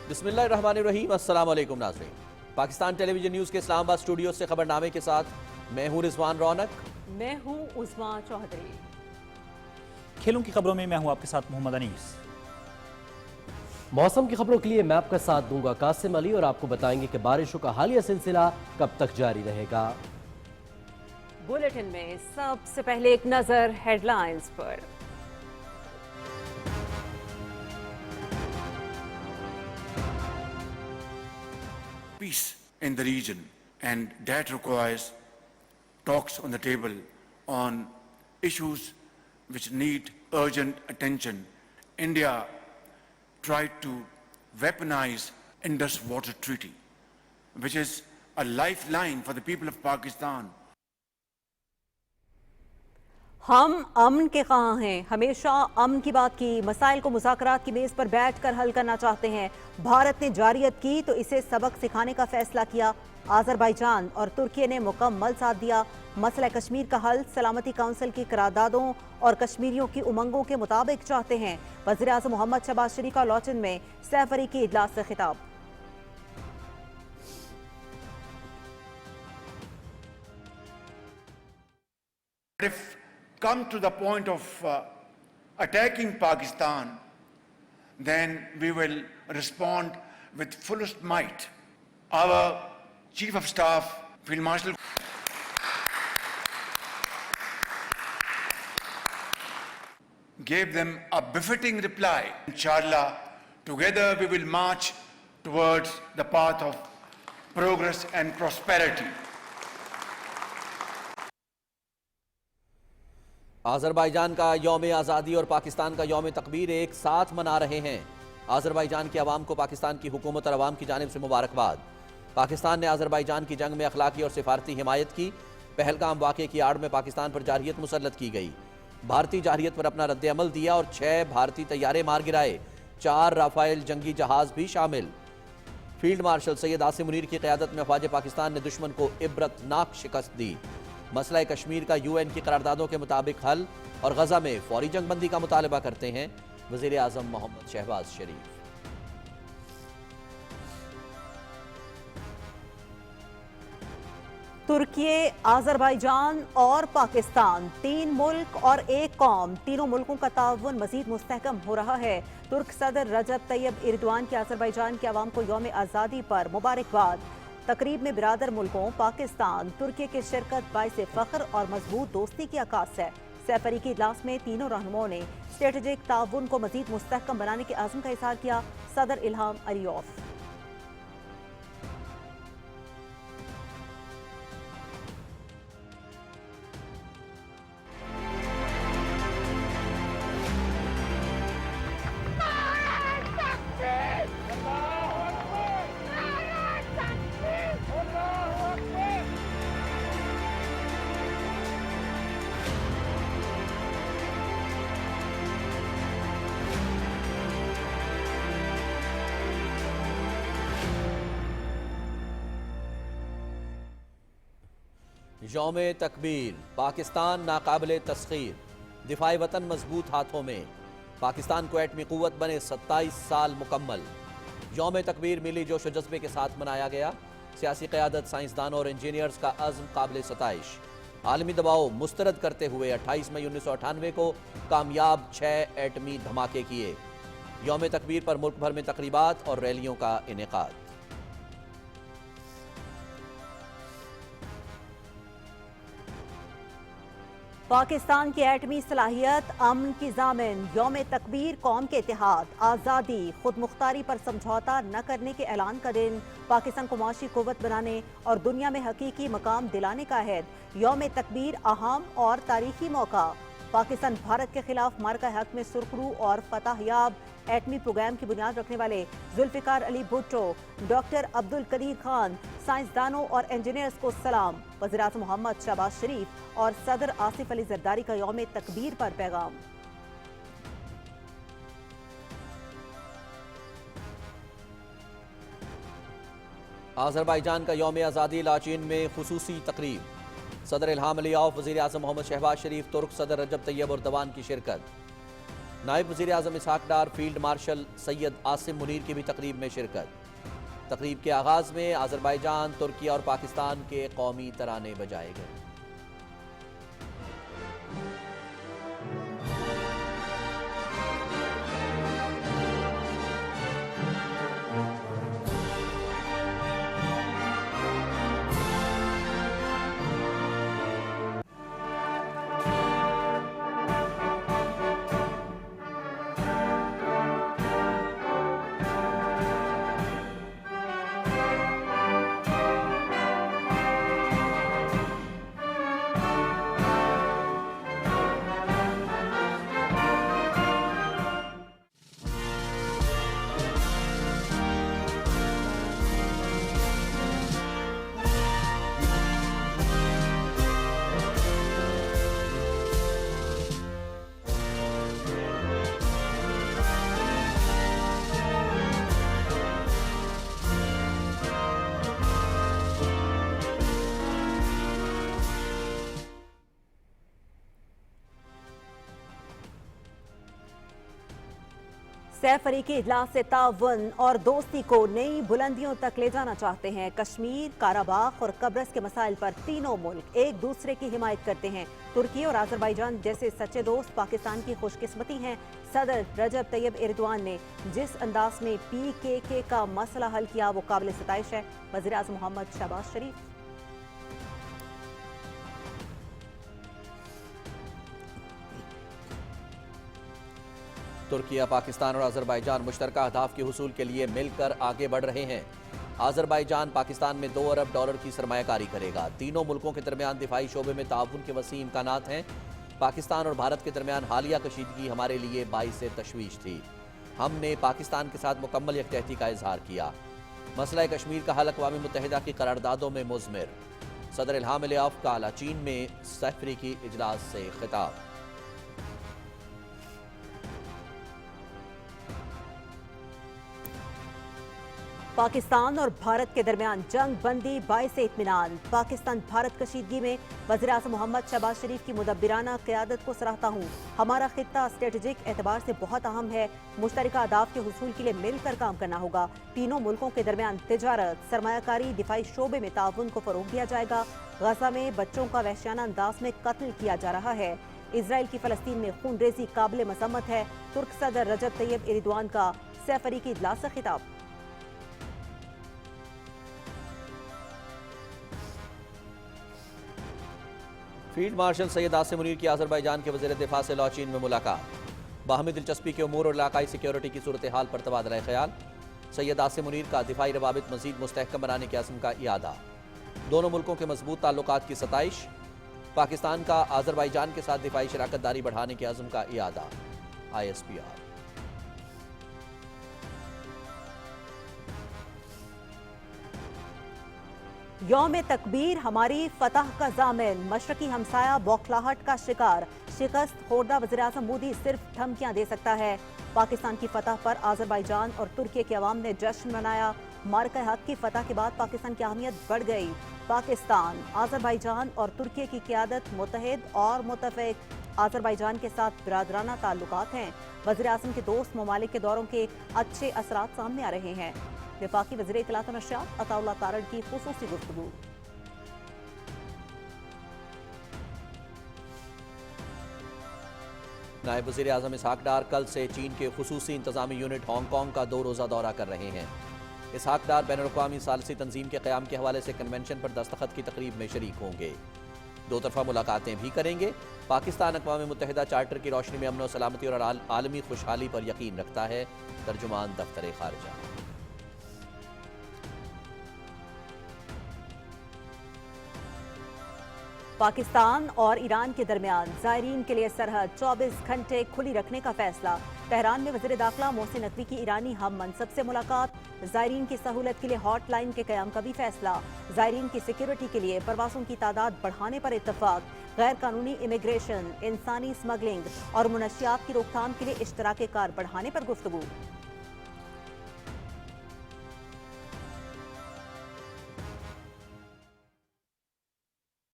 بسم اللہ الرحمن الرحیم، السلام علیکم ناظرین۔ پاکستان ٹیلی ویژن نیوز کے اسلام آباد اسٹوڈیو سے خبرنامے کے ساتھ میں ہوں رضوان رونق۔ میں ہوں عظمیٰ چوہدری۔ کھیلوں کی خبروں میں میں ہوں آپ کے ساتھ محمد انیس۔ موسم کی خبروں کے لیے میں آپ کا ساتھ دوں گا قاسم علی، اور آپ کو بتائیں گے کہ بارشوں کا حالیہ سلسلہ کب تک جاری رہے گا۔ بلیٹن میں سب سے پہلے ایک نظر ہیڈ لائنز پر۔ Peace in the region, and that requires talks on the table on issues which need urgent attention. India tried to weaponize Indus Water Treaty, which is a lifeline for the people of Pakistan. ہم امن کے خواہاں ہیں، ہمیشہ امن کی بات کی، مسائل کو مذاکرات کی میز پر بیٹھ کر حل کرنا چاہتے ہیں۔ بھارت نے جارحیت کی تو اسے سبق سکھانے کا فیصلہ کیا۔ آذربائیجان اور ترکی نے مکمل ساتھ دیا۔ مسئلہ کشمیر کا حل سلامتی کونسل کی قراردادوں اور کشمیریوں کی امنگوں کے مطابق چاہتے ہیں۔ وزیراعظم محمد شہباز شریف کا لاچن میں سہ فریقی اجلاس سے خطاب۔ If come to the point of attacking Pakistan, then we will respond with fullest might. Our Chief of Staff, Field Marshal, gave them a befitting reply. Inshallah, together we will march towards the path of progress and prosperity. Azerbaijan کا یوم آزادی اور پاکستان کا یوم تکبیر ایک ساتھ منا رہے ہیں۔ آذربائیجان کی عوام کو پاکستان کی حکومت اور عوام کی جانب سے مبارکباد۔ پاکستان نے آذربائیجان کی جنگ میں اخلاقی اور سفارتی حمایت کی۔ پہلگام واقعے کی آڑ میں پاکستان پر جارحیت مسلط کی گئی۔ بھارتی جارحیت پر اپنا رد عمل دیا اور 6 بھارتی طیارے مار گرائے، 4 رافائل جنگی جہاز بھی شامل۔ فیلڈ مارشل سید عاصم منیر کی قیادت میں افواج پاکستان نے دشمن کو عبرتناک شکست دی۔ مسئلہ کشمیر کا UN کی قراردادوں کے مطابق حل اور غزہ میں فوری جنگ بندی کا مطالبہ کرتے ہیں وزیر اعظم محمد شہباز شریف۔ ترکی، آذربائیجان اور پاکستان، 3 ملک اور 1 قوم، تینوں ملکوں کا تعاون مزید مستحکم ہو رہا ہے۔ ترک صدر رجب طیب ایردوان کی آذربائیجان کے عوام کو یوم آزادی پر مبارکباد۔ تقریب میں برادر ملکوں پاکستان، ترکی کی شرکت باعث فخر اور مضبوط دوستی کی عکاس ہے۔ سہ فریقی اجلاس میں تینوں رہنماؤں نے اسٹریٹجک تعاون کو مزید مستحکم بنانے کے عزم کا اظہار کیا۔ صدر الہام علیوف۔ یوم تکبیر، پاکستان ناقابل تسخیر، دفاع وطن مضبوط ہاتھوں میں۔ پاکستان کو ایٹمی قوت بنے 27 سال مکمل۔ یوم تکبیر ملی جوش و جذبے کے ساتھ منایا گیا۔ سیاسی قیادت، سائنسدانوں اور انجینئرز کا عزم قابل ستائش۔ عالمی دباؤ مسترد کرتے ہوئے 28 مئی 1998 کو کامیاب 6 ایٹمی دھماکے کیے۔ یوم تکبیر پر ملک بھر میں تقریبات اور ریلیوں کا انعقاد۔ پاکستان کی ایٹمی صلاحیت امن کی ضامن، یوم تکبیر قوم کے اتحاد، آزادی، خود مختاری پر سمجھوتا نہ کرنے کے اعلان کا دن، پاکستان کو معاشی قوت بنانے اور دنیا میں حقیقی مقام دلانے کا عہد۔ یوم تکبیر اہم اور تاریخی موقع۔ پاکستان بھارت کے خلاف معرکہ حق میں سرخرو اور فتح یاب ایٹمی پروگرام کی بنیاد رکھنے والے ذوالفقار علی بھٹو، ڈاکٹر عبدالقدیر خان، سائنسدانوں اور انجینئرز کو سلام۔ وزیراعظم محمد شہباز شریف اور صدر آصف علی زرداری کا یوم تکبیر پر پیغام۔ آذربائیجان کا یوم آزادی لاچین میں خصوصی تقریب۔ صدر الہام علیوف، وزیر اعظم محمد شہباز شریف، ترک صدر رجب طیب ایردوان کی شرکت۔ نائب وزیر اعظم اسحاق ڈار فیلڈ مارشل سید عاصم منیر کی بھی تقریب میں شرکت۔ تقریب کے آغاز میں آذربائیجان، ترکی اور پاکستان کے قومی ترانے بجائے گئے۔ سیف علی کی اجلاس سے تعاون اور دوستی کو نئی بلندیوں تک لے جانا چاہتے ہیں۔ کشمیر، قراباغ اور قبرص کے مسائل پر تینوں ملک ایک دوسرے کی حمایت کرتے ہیں۔ ترکی اور آذربائیجان جیسے سچے دوست پاکستان کی خوش قسمتی ہیں۔ صدر رجب طیب ایردوان نے جس انداز میں PKK کا مسئلہ حل کیا وہ قابل ستائش ہے۔ وزیر اعظم محمد شہباز شریف ترکیہ، پاکستان اور آذربائیجان مشترکہ اہداف کے حصول کے لیے مل کر آگے بڑھ رہے ہیں۔ آذربائیجان پاکستان میں 2 ارب ڈالر کی سرمایہ کاری کرے گا۔ تینوں ملکوں کے درمیان دفاعی شعبے میں تعاون کے وسیع امکانات ہیں۔ پاکستان اور بھارت کے درمیان حالیہ کشیدگی ہمارے لیے باعث تشویش تھی۔ ہم نے پاکستان کے ساتھ مکمل یکجہتی کا اظہار کیا۔ مسئلہ کشمیر کا حل اقوام متحدہ کی قراردادوں میں مضمر۔ صدر الہام علیہ کا اعلیٰ چین میں سیف علی کی اجلاس سے خطاب۔ پاکستان اور بھارت کے درمیان جنگ بندی باعث اطمینان۔ پاکستان بھارت کشیدگی میں وزیر اعظم محمد شہباز شریف کی مدبرانہ قیادت کو سراہتا ہوں۔ ہمارا خطہ اسٹریٹجک اعتبار سے بہت اہم ہے۔ مشترکہ اہداف کے حصول کے لیے مل کر کام کرنا ہوگا۔ تینوں ملکوں کے درمیان تجارت، سرمایہ کاری، دفاعی شعبے میں تعاون کو فروغ دیا جائے گا۔ غزہ میں بچوں کا وحشیانہ انداز میں قتل کیا جا رہا ہے۔ اسرائیل کی فلسطین میں خون ریزی قابل مذمت ہے۔ ترک صدر رجب طیب ایردوان کا سیف علی کی اجلاس سے خطاب۔ فیلڈ مارشل سید عاصم منیر کی آذربائیجان کے وزیر دفاع سے لاچین میں ملاقات۔ باہمی دلچسپی کے امور اور علاقائی سیکیورٹی کی صورتحال پر تبادلہ خیال۔ سید عاصم منیر کا دفاعی روابط مزید مستحکم بنانے کے عزم کا اعادہ۔ دونوں ملکوں کے مضبوط تعلقات کی ستائش۔ پاکستان کا آذربائیجان کے ساتھ دفاعی شراکت داری بڑھانے کے عزم کا اعادہ۔ ISPR۔ یوم تکبیر ہماری فتح کا ضامن۔ مشرقی ہمسایہ بوکھلاہٹ کا شکار۔ شکست خوردہ وزیر اعظم مودی صرف دھمکیاں دے سکتا ہے۔ پاکستان کی فتح پر آذربائیجان اور ترکی کے عوام نے جشن منایا۔ معرکہ حق کی فتح کے بعد پاکستان کی اہمیت بڑھ گئی۔ پاکستان، آذربائیجان اور ترکی کی قیادت متحد اور متفق۔ آذربائیجان کے ساتھ برادرانہ تعلقات ہیں۔ وزیر اعظم کے دوست ممالک کے دوروں کے اچھے اثرات سامنے آ رہے ہیں۔ وفاقی وزیر اطلاعات و نشریات عطا اللہ تارڑ کی خصوصی گفتگو۔ نائب وزیر اعظم اسحاق ڈار کل سے چین کے خصوصی انتظامی یونٹ ہانگ کانگ کا 2 روزہ دورہ کر رہے ہیں۔ اسحاق ڈار بین الاقوامی ثالثی تنظیم کے قیام کے حوالے سے کنونشن پر دستخط کی تقریب میں شریک ہوں گے۔ 2 طرفہ ملاقاتیں بھی کریں گے۔ پاکستان اقوام متحدہ چارٹر کی روشنی میں امن و سلامتی اور عالمی خوشحالی پر یقین رکھتا ہے۔ ترجمان دفتر خارجہ۔ پاکستان اور ایران کے درمیان زائرین کے لیے سرحد 24 گھنٹے کھلی رکھنے کا فیصلہ۔ تہران میں وزیر داخلہ محسن نقوی کی ایرانی ہم منصب سے ملاقات۔ زائرین کی سہولت کے لیے ہاٹ لائن کے قیام کا بھی فیصلہ۔ زائرین کی سیکیورٹی کے لیے پروازوں کی تعداد بڑھانے پر اتفاق۔ غیر قانونی امیگریشن، انسانی اسمگلنگ اور منشیات کی روک تھام کے لیے اشتراک کار بڑھانے پر گفتگو۔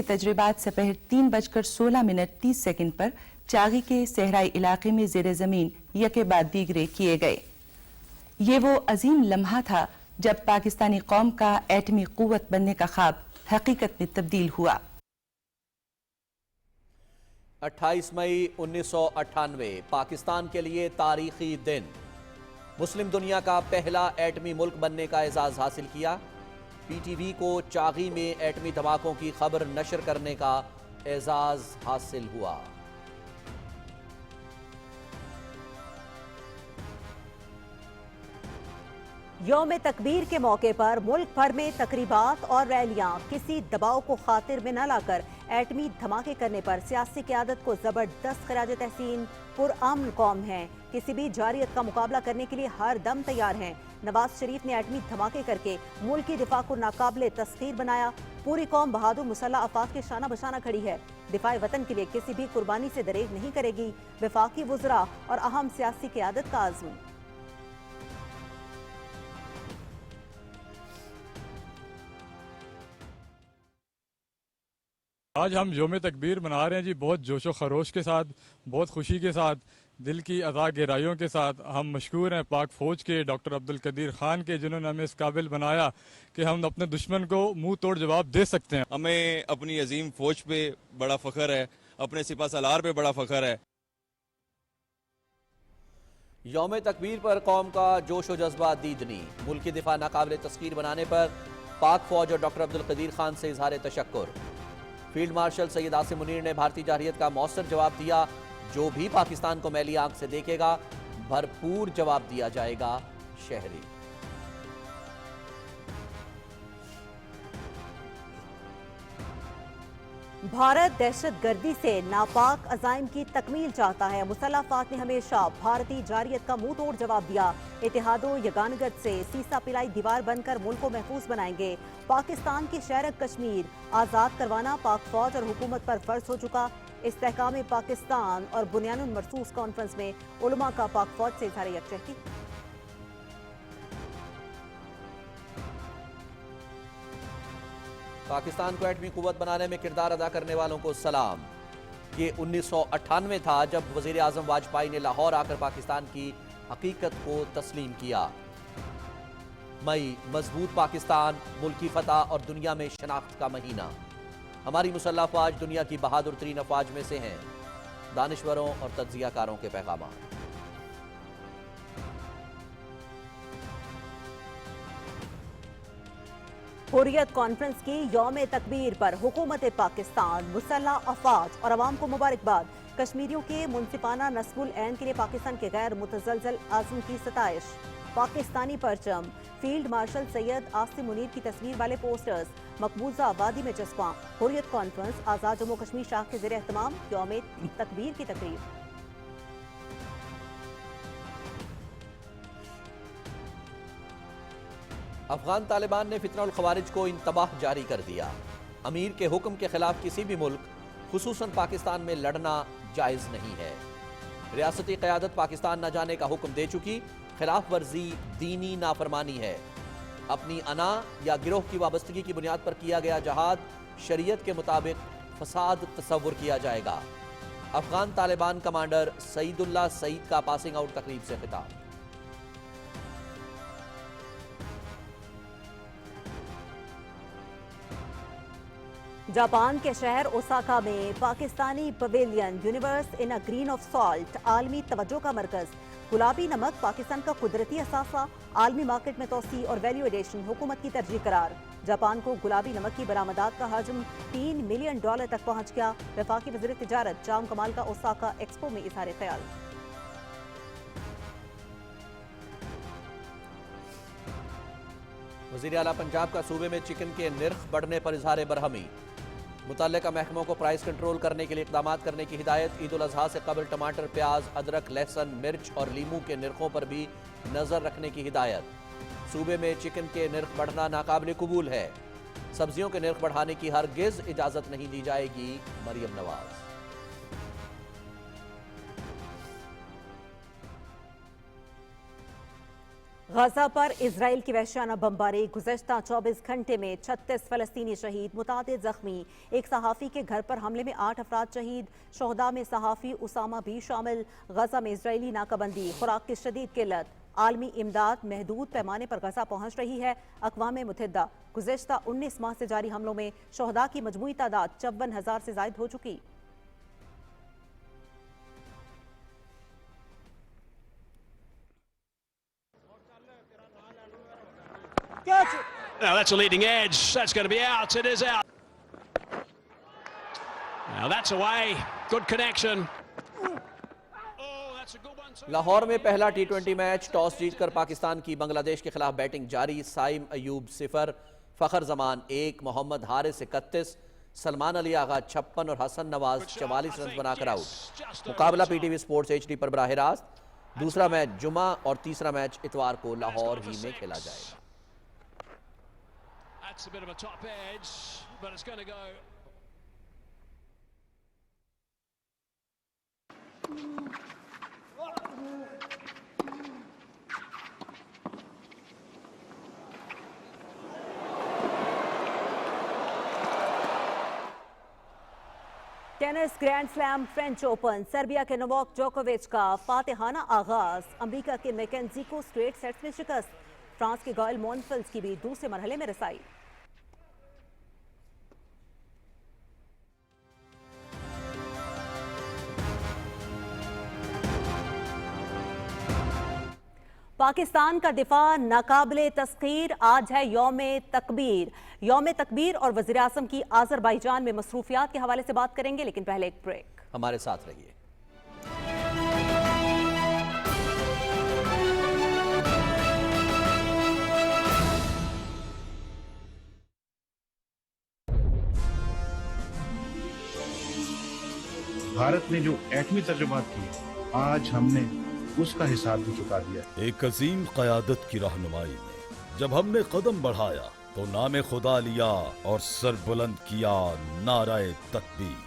تجربات سپہر 3:16:30 پر چاغی کے صحرائی علاقے میں زیر زمین یکے بعد دیگرے کیے گئے۔ یہ وہ عظیم لمحہ تھا جب پاکستانی قوم کا ایٹمی قوت بننے کا خواب حقیقت میں تبدیل ہوا۔ 28 مئی 1998 پاکستان کے لیے تاریخی دن، مسلم دنیا کا پہلا ایٹمی ملک بننے کا اعزاز حاصل کیا۔ پی ٹی وی کو چاغی میں ایٹمی دھماکوں کی خبر نشر کرنے کا اعزاز حاصل ہوا۔ یوم تکبیر کے موقع پر ملک بھر میں تقریبات اور ریلیاں کسی دباؤ کو خاطر میں نہ لا کر ایٹمی دھماکے کرنے پر سیاسی قیادت کو زبردست خراج تحسین۔ پرامن قوم ہیں، کسی بھی جارحیت کا مقابلہ کرنے کے لیے ہر دم تیار ہیں۔ نواز شریف نے ایٹمی دھماکے کر کے ملکی دفاع کو ناقابل تسخیر بنایا۔ پوری قوم بہادر مسلح افواج کے شانہ بشانہ کھڑی ہے، دفاع وطن کے لیے کسی بھی قربانی سے دریغ نہیں کرے گی۔ وفاقی وزراء اور اہم سیاسی قیادت کا عزم۔ آج ہم یوم تکبیر منا رہے ہیں جی، بہت جوش و خروش کے ساتھ، بہت خوشی کے ساتھ، دل کی عطا گہرائیوں کے ساتھ۔ ہم مشکور ہیں پاک فوج کے ڈاکٹر عبدالقدیر خان کے، جنہوں نے ہمیں اس قابل بنایا کہ ہم اپنے دشمن کو منہ توڑ جواب دے سکتے ہیں۔ ہمیں اپنی عظیم فوج پہ بڑا فخر ہے، اپنے سپہ سالار پہ بڑا فخر ہے۔ یوم تکبیر پر قوم کا جوش و جذبہ دیدنی، ملکی دفاع ناقابل تسخیر بنانے پر پاک فوج اور ڈاکٹر عبدالقدیر خان سے اظہار تشکر۔ فیلڈ مارشل سید عاصم منیر نے بھارتی جارحیت کا مؤثر جواب دیا، جو بھی پاکستان کو میلی آنکھ سے دیکھے گا بھرپور جواب دیا جائے گا۔ شہری بھارت دہشت گردی سے ناپاک عزائم کی تکمیل چاہتا ہے۔ مسلح افواج نے ہمیشہ بھارتی جارحیت کا منہ توڑ جواب دیا۔ اتحاد و یگانگت سے سیسا پلائی دیوار بن کر ملک کو محفوظ بنائیں گے۔ پاکستان کی شہر کشمیر آزاد کروانا پاک فوج اور حکومت پر فرض ہو چکا۔ استحکام پاکستان اور بنیان المرصوص کانفرنس میں علماء کا پاک فوج سے اظہار یکجہتی۔ پاکستان کو ایٹمی قوت بنانے میں کردار ادا کرنے والوں کو سلام۔ یہ 1998 تھا جب وزیر اعظم واجپئی نے لاہور آ کر پاکستان کی حقیقت کو تسلیم کیا۔ مئی مضبوط پاکستان، ملکی فتح اور دنیا میں شناخت کا مہینہ۔ ہماری مسلح افواج دنیا کی بہادر ترین افواج میں سے ہیں۔ دانشوروں اور تجزیہ کاروں کے پیغامات۔ حریت کانفرنس کی یوم تکبیر پر حکومت پاکستان، مسلح افواج اور عوام کو مبارکباد۔ کشمیریوں کے منصفانہ نصب العین کے لیے پاکستان کے غیر متزلزل عزم کی ستائش۔ پاکستانی پرچم، فیلڈ مارشل سید عاصم منیر کی تصویر والے پوسٹرز مقبوضہ آبادی میں چسپاں۔ حریت کانفرنس آزاد جموں کشمیر شاخ کے زیر اہتمام یوم تکبیر کی تقریب۔ افغان طالبان نے فتنہ الخوارج کو انتباہ جاری کر دیا۔ امیر کے حکم کے خلاف کسی بھی ملک خصوصاً پاکستان میں لڑنا جائز نہیں ہے۔ ریاستی قیادت پاکستان نہ جانے کا حکم دے چکی، خلاف ورزی دینی نافرمانی ہے۔ اپنی انا یا گروہ کی وابستگی کی بنیاد پر کیا گیا جہاد شریعت کے مطابق فساد تصور کیا جائے گا۔ افغان طالبان کمانڈر سعید اللہ سعید کا پاسنگ آؤٹ تقریب سے خطاب۔ جاپان کے شہر اوساکا میں Pakistani pavilion universe in green of salt عالمی توجہ کا مرکز۔ گلابی نمک پاکستان کا قدرتی اثاثہ، عالمی مارکیٹ میں توسیع اور ویلیو ایڈیشن حکومت کی ترجیح قرار۔ جاپان کو گلابی نمک کی برآمدات کا حجم $3 ملین تک پہنچ گیا۔ وفاقی وزیر تجارت جام کمال کا اوساکا ایکسپو میں اظہار خیال۔ وزیر اعلیٰ پنجاب کا صوبے میں چکن کے نرخ بڑھنے پر اظہار برہمی۔ متعلقہ محکموں کو پرائز کنٹرول کرنے کے لیے اقدامات کرنے کی ہدایت۔ عید الاضحیٰ سے قبل ٹماٹر، پیاز، ادرک، لہسن، مرچ اور لیموں کے نرخوں پر بھی نظر رکھنے کی ہدایت۔ صوبے میں چکن کے نرخ بڑھنا ناقابل قبول ہے۔ سبزیوں کے نرخ بڑھانے کی ہرگز اجازت نہیں دی جائے گی، مریم نواز۔ गजा पर इजराइल की वहशियाना बमबारी, गुज़श्ता 24 घंटे में 36 फलस्तीनी शहीद, मुतादिद जख्मी। एक सहाफ़ी के घर पर हमले में 8 अफराद शहीद, शोहदा में सहाफ़ी उसामा भी शामिल। गजा में इजरायली नाकाबंदी, खुराक की शदीद किल्लत, आलमी इमदाद महदूद पैमाने पर गजा पहुँच रही है। अक़वाम मुत्तहिदा गुज़श्ता 19 माह से जारी हमलों में शोहदा की मजमूई तादाद 54,000 से ज़ायद हो चुकी। Now that's a leading edge. That's going to be out. It is out. Now that's away. Good connection. Oh, that's a good one too. Lahore में पहला टी20 मैच, टॉस जीतकर पाकिस्तान की बांग्लादेश के खिलाफ बैटिंग जारी। साइम अयूब 0, फखर जमान 1, मोहम्मद हारिस 31, सलमान अली आगा 56 और हसन नवाज 44 रन बनाकर आउट। मुकाबला पीटीवी स्पोर्ट्स HD पर बराह रास्त। दूसरा मैच जुमा और तीसरा मैच इतवार को लाहौर ही में खेला जाएगा। That's a bit of a top edge, but it's going to go. Tennis grand slam French open, Serbia के नोवाक जोकोविच का फातिहाना आगाज, अमेरिका के मैकेंजी को स्ट्रेट सेट्स में शिकस्त। फ्रांस के गायल मोनफिल्स की भी दूसरे मरहले में रसाई। पाकिस्तान का दिफा नाकाबिले तस्खीर, आज है यौम तकबीर। यौम तकबीर और वज़ीर आज़म की आज़रबाईजान में मसरूफियात के हवाले से बात करेंगे, लेकिन पहले एक ब्रेक। हमारे साथ रहिए। भारत ने जो एटमी तजुर्बात किए, आज हमने उसका हिसाब भी चुका दिया। एक अजीम क़यादत की रहनुमाई में जब हमने कदम बढ़ाया तो नाम खुदा लिया और सर बुलंद किया नाराए तकबीर।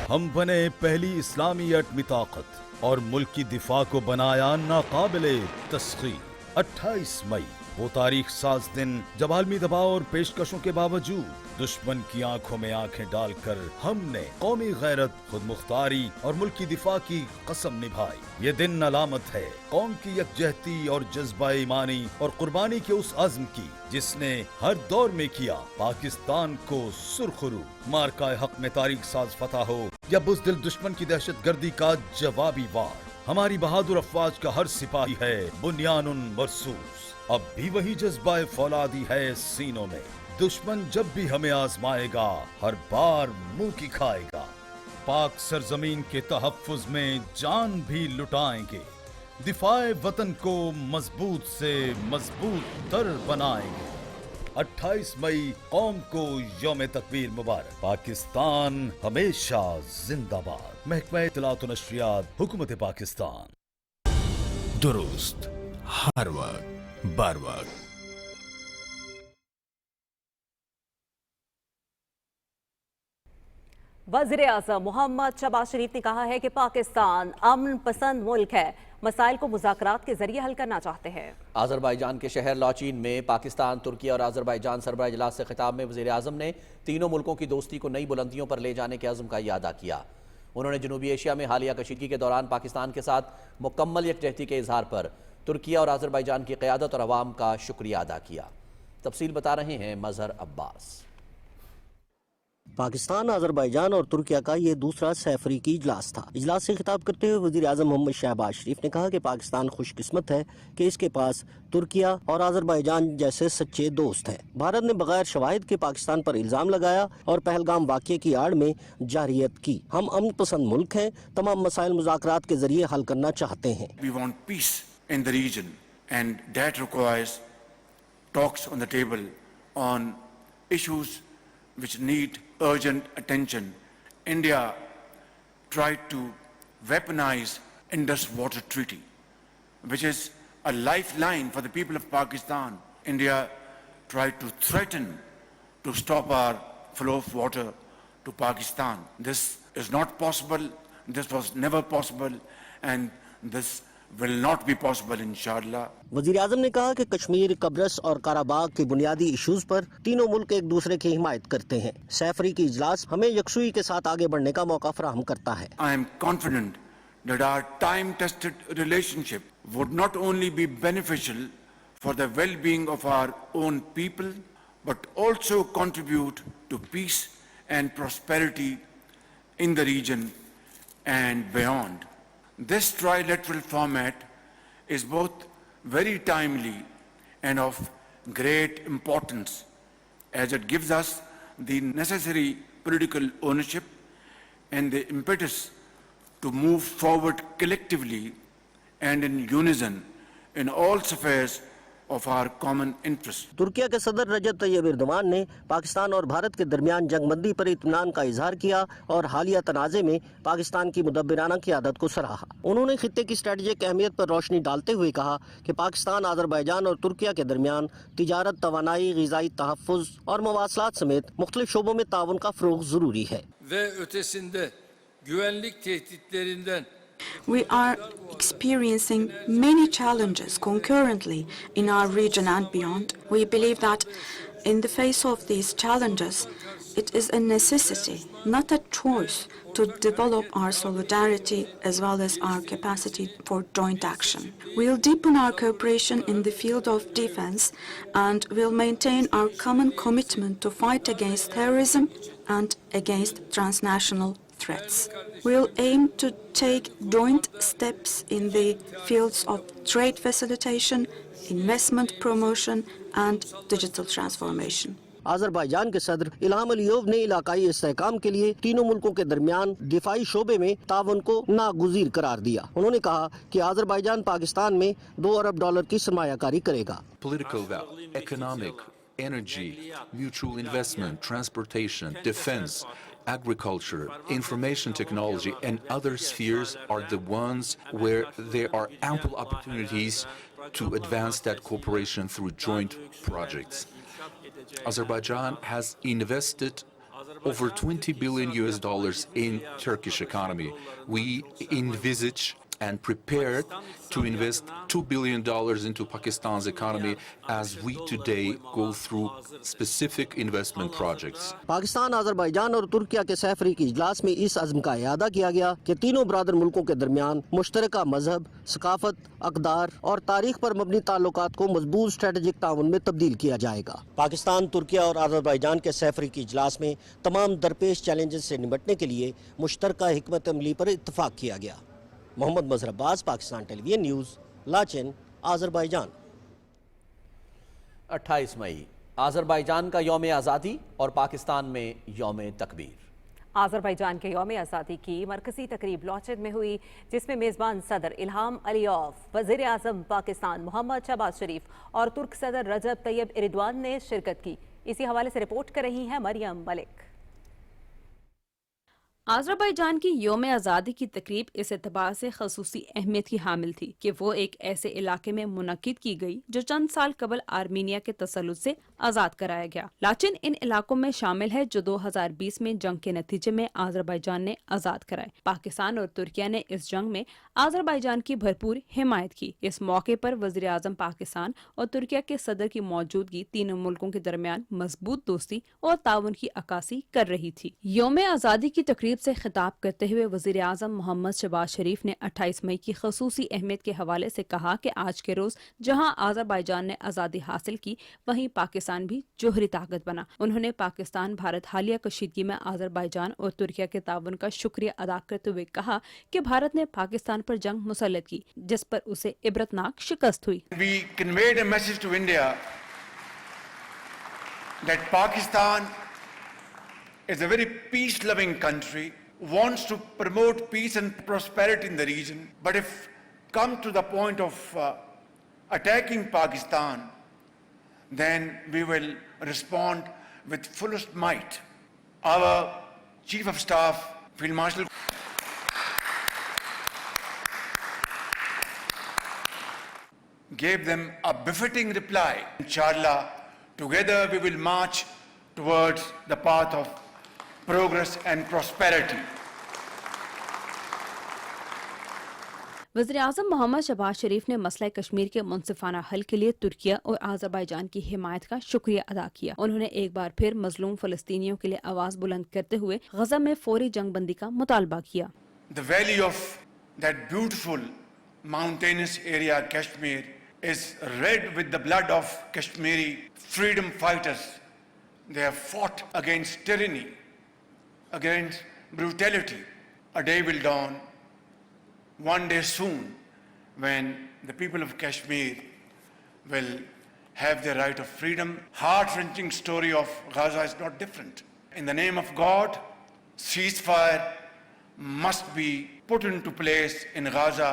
हम बने पहली इस्लामी एटमी ताकत और मुल्क की दिफा को बनाया नाकाबिले तस्खीर। 28 मई वो तारीख साज दिन जब आलमी दबाव और पेशकशों के बावजूद दुश्मन की आंखों में आंखें डालकर हमने कौमी गैरत, खुद मुख्तारी और मुल्क की दिफा की कसम निभाई। ये दिन अलामत है कौम की यकजहती और जज्बा ईमानी और कुर्बानी के उस अज़्म की जिसने हर दौर में किया पाकिस्तान को सुरखरू। मार्का हक में तारीख साज फतह हो या बुज़दिल दुश्मन की दहशत गर्दी का जवाबी वार, हमारी बहादुर अफवाज का हर सिपाही है बुनियानुन मरसूस। अब भी वही जज्बा फौलादी है सीनों में। दुश्मन जब भी हमें आजमाएगा हर बार मुंह की खाएगा। पाक सरजमीन के तहफ्फुज में जान भी लुटाएंगे। दिफाए वतन को मजबूत से मजबूत तर बनाएंगे। 28 मई कौम को यौम तकबीर मुबारक। पाकिस्तान हमेशा जिंदाबाद। महकमा इत्तलात व नशरियात, हुकूमत पाकिस्तान। दुरुस्त हर वक्त बार वक्त। वज़ीर आज़म मोहम्मद शहबाज शरीफ ने कहा है कि पाकिस्तान अमन पसंद मुल्क है, मसाइल को मुज़ाकरात के जरिए हल करना चाहते हैं। आज़रबाईजान के शहर लॉचीन में पाकिस्तान, तुर्की और आज़रबाईजान सरबराह इजलास से खिताब में वज़ीर आज़म ने तीनों मुल्कों की दोस्ती को नई बुलंदियों पर ले जाने के अज़्म का इयादा किया। उन्होंने जनूबी एशिया में हालिया कशीदगी के दौरान पाकिस्तान के साथ मुकम्मल यकजहती के इजहार पर तुर्की और आज़रबाईजान की क़यादत और अवाम का शुक्रिया अदा किया। तफसील बता रहे हैं मजहर अब्बास। पाकिस्तान, आज़रबाईजान और तुर्किया का ये दूसरा सैफरीकी इजलास था। इजलास से खिताब करते हुए वज़ीर आज़म मोहम्मद शहबाज शरीफ ने कहा कि पाकिस्तान खुशकिस्मत है कि इसके पास तुर्किया और आज़रबाईजान जैसे सच्चे दोस्त हैं। भारत ने बगैर शवाहिद के पाकिस्तान पर इल्ज़ाम लगाया और पहलगाम वाक़ये की आड़ में जारियत की। हम अमन पसंद मुल्क हैं, तमाम मसाइल मुज़ाकरात के जरिए हल करना चाहते हैं। We want peace in the region and that requires talks on the table on issues which need urgent attention. India tried to weaponize Indus Water Treaty, which is a lifeline for the people of Pakistan. India tried to threaten to stop our flow of water to Pakistan. This is not possible. This was never possible, and this will not be possible, inshallah. वजीर आजम ने कहा कि कश्मीर, कब्रस और काराबाग के बुनियादी issues पर तीनों मुल्क एक दूसरे की हिमायत करते हैं। सैफरी की इजलास हमें यकसुई के साथ आगे बढ़ने का मौका फराहम करता है। I am confident that our time-tested relationship would not only be beneficial for the well-being of our own people, but also contribute to peace and prosperity in the region and beyond. This trilateral format is both very timely and of great importance, as it gives us the necessary political ownership and the impetus to move forward collectively and in unison in all spheres of our common interest. Türkiye के सदर रजब Tayyip Erdogan ने पाकिस्तान और भारत के दरमियान जंगबंदी पर इत्मीनान का इजहार किया और हालिया तनाज़े में पाकिस्तान की मुदब्बिराना क़ियादत को सराहा। उन्होंने खित्ते की स्ट्रेटजिक अहमियत पर रोशनी डालते हुए कहा कि पाकिस्तान, आज़रबाईजान और तुर्किया के दरमियान तिजारत, तवानाई, ग़िज़ाई तहफ़्फ़ुज़ और मवासलात समेत मुख्तलिफ शोबों में ताउन का फ़रोग़ ज़रूरी है। We are experiencing many challenges concurrently in our region and beyond. We believe that in the face of these challenges, it is a necessity, not a choice, to develop our solidarity as well as our capacity for joint action. We'll deepen our cooperation in the field of defense and will maintain our common commitment to fight against terrorism and against transnational threats. We'll aim to take joint steps in the fields of trade facilitation, investment promotion and digital transformation. Azerbaijan के सदर इल्हाम अलीयोव ने इलाकाई इस्तेहकाम के लिए तीनों मुल्कों के दरमियान दिफाई शोबे में ताउन को नागुज़ीर करार दिया। उन्होंने कहा कि आज़रबाईजान पाकिस्तान में $2 अरब की सरमायाकारी करेगा। Political, economic, energy, mutual investment, transportation, defense, agriculture, information technology, and other spheres are the ones where there are ample opportunities to advance that cooperation through joint projects. Azerbaijan has invested over $20 billion in Turkish economy. We envisage and prepared to invest $2 billion into Pakistan's economy as we today go through specific investment projects. Pakistan, Azerbaijan और तुर्किया के सैफरी की इजलास में इस अज़्म का इआदा किया गया कि तीनों बरादर मुल्कों के दरमियान मुश्तरका मजहब, सकाफत, अक़दार और तारीख पर मबनी ताल्लुकात को मजबूत स्ट्रेटेजिक ताउन में तब्दील किया जाएगा। पाकिस्तान, तुर्किया और आज़रबाईजान के सैफरी की इजलास में तमाम दरपेश चैलेंजेस से निपटने के लिए मुश्तरका हिकमत अमली पर इत्तफाक किया गया। Mohammad Mazhar Abbas, Pakistan television news, Lachin, Azerbaijan. 28 मई आज़रबाईजान का यौम आज़ादी और पाकिस्तान में यौम तकबीर। आज़रबाईजान के यौम आज़ादी की मरकज़ी तकरीब लाचेन में हुई, जिसमें मेज़बान सदर इल्हाम अलीयोव, वज़ीर आज़म पाकिस्तान मोहम्मद शहबाज शरीफ और तुर्क सदर रजब तैयब एर्दोगान ने शिरकत की। इसी हवाले से रिपोर्ट कर रही हैं मरियम मलिक। आज़रबाईजान की यौम आज़ादी की तकरीब इस एतबार से ख़ुसूसी अहमियत की हामिल थी कि वो एक ऐसे इलाके में मुनक़िद की गई जो चंद साल कबल आर्मीनिया के तसल्लुत से आज़ाद कराया गया। लाचिन इन इलाकों में शामिल है जो 2020 में जंग के नतीजे में आज़रबाईजान ने आज़ाद कराए। पाकिस्तान और तुर्किया ने इस जंग में आज़रबाईजान की भरपूर हिमायत की। इस मौके पर वज़ीर आज़म पाकिस्तान और तुर्किया के सदर की मौजूदगी तीनों मुल्कों के दरमियान मजबूत दोस्ती और ताउन की अक्कासी कर रही थी। यौम आज़ादी की तकरीब से खिताब करते हुए वज़ीर आज़म मोहम्मद शहबाज शरीफ ने 28 मई की ख़ुसूसी अहमियत के हवाले से कहा कि आज के रोज़ जहां आज़रबाईजान ने आज़ादी हासिल की, वहीं पाकिस्तान भी जोहरी ताकत बना। उन्होंने पाकिस्तान भारत हालिया कशीदगी में आज़रबाईजान और तुर्किया के ताउन का शुक्रिया अदा करते हुए कहा कि भारत ने पाकिस्तान पर जंग मुसल्लत की, जिस पर उसे इबरतनाक शिकस्त हुई। We conveyed a message to India that Pakistan is a very peace-loving country, wants to promote peace and prosperity in the region, but if come to the point of attacking Pakistan, then we will respond with fullest might. Our Chief of Staff, Field Marshal, gave them a befitting reply. Inshallah, together we will march towards the path of progress and prosperity. वज़ीर आज़म मोहम्मद शहबाज शरीफ ने मसला कश्मीर के मुनसिफाना हल के लिए तुर्किया और Azerbaijan की हिमायत का शुक्रिया अदा किया। उन्होंने एक बार फिर मजलूम फ़लस्तीनियों के लिए आवाज़ बुलंद करते हुए गज़ा में फौरी जंगबंदी का मुतालबा किया। The valley of that beautiful mountainous area Kashmir is red with the blood of Kashmiri freedom fighters. They have fought against tyranny, against brutality. A day will dawn, one day soon, when the people of Kashmir will have their right of freedom. Heart-wrenching story of Gaza is not different. In the name of God, ceasefire must be put into place in Gaza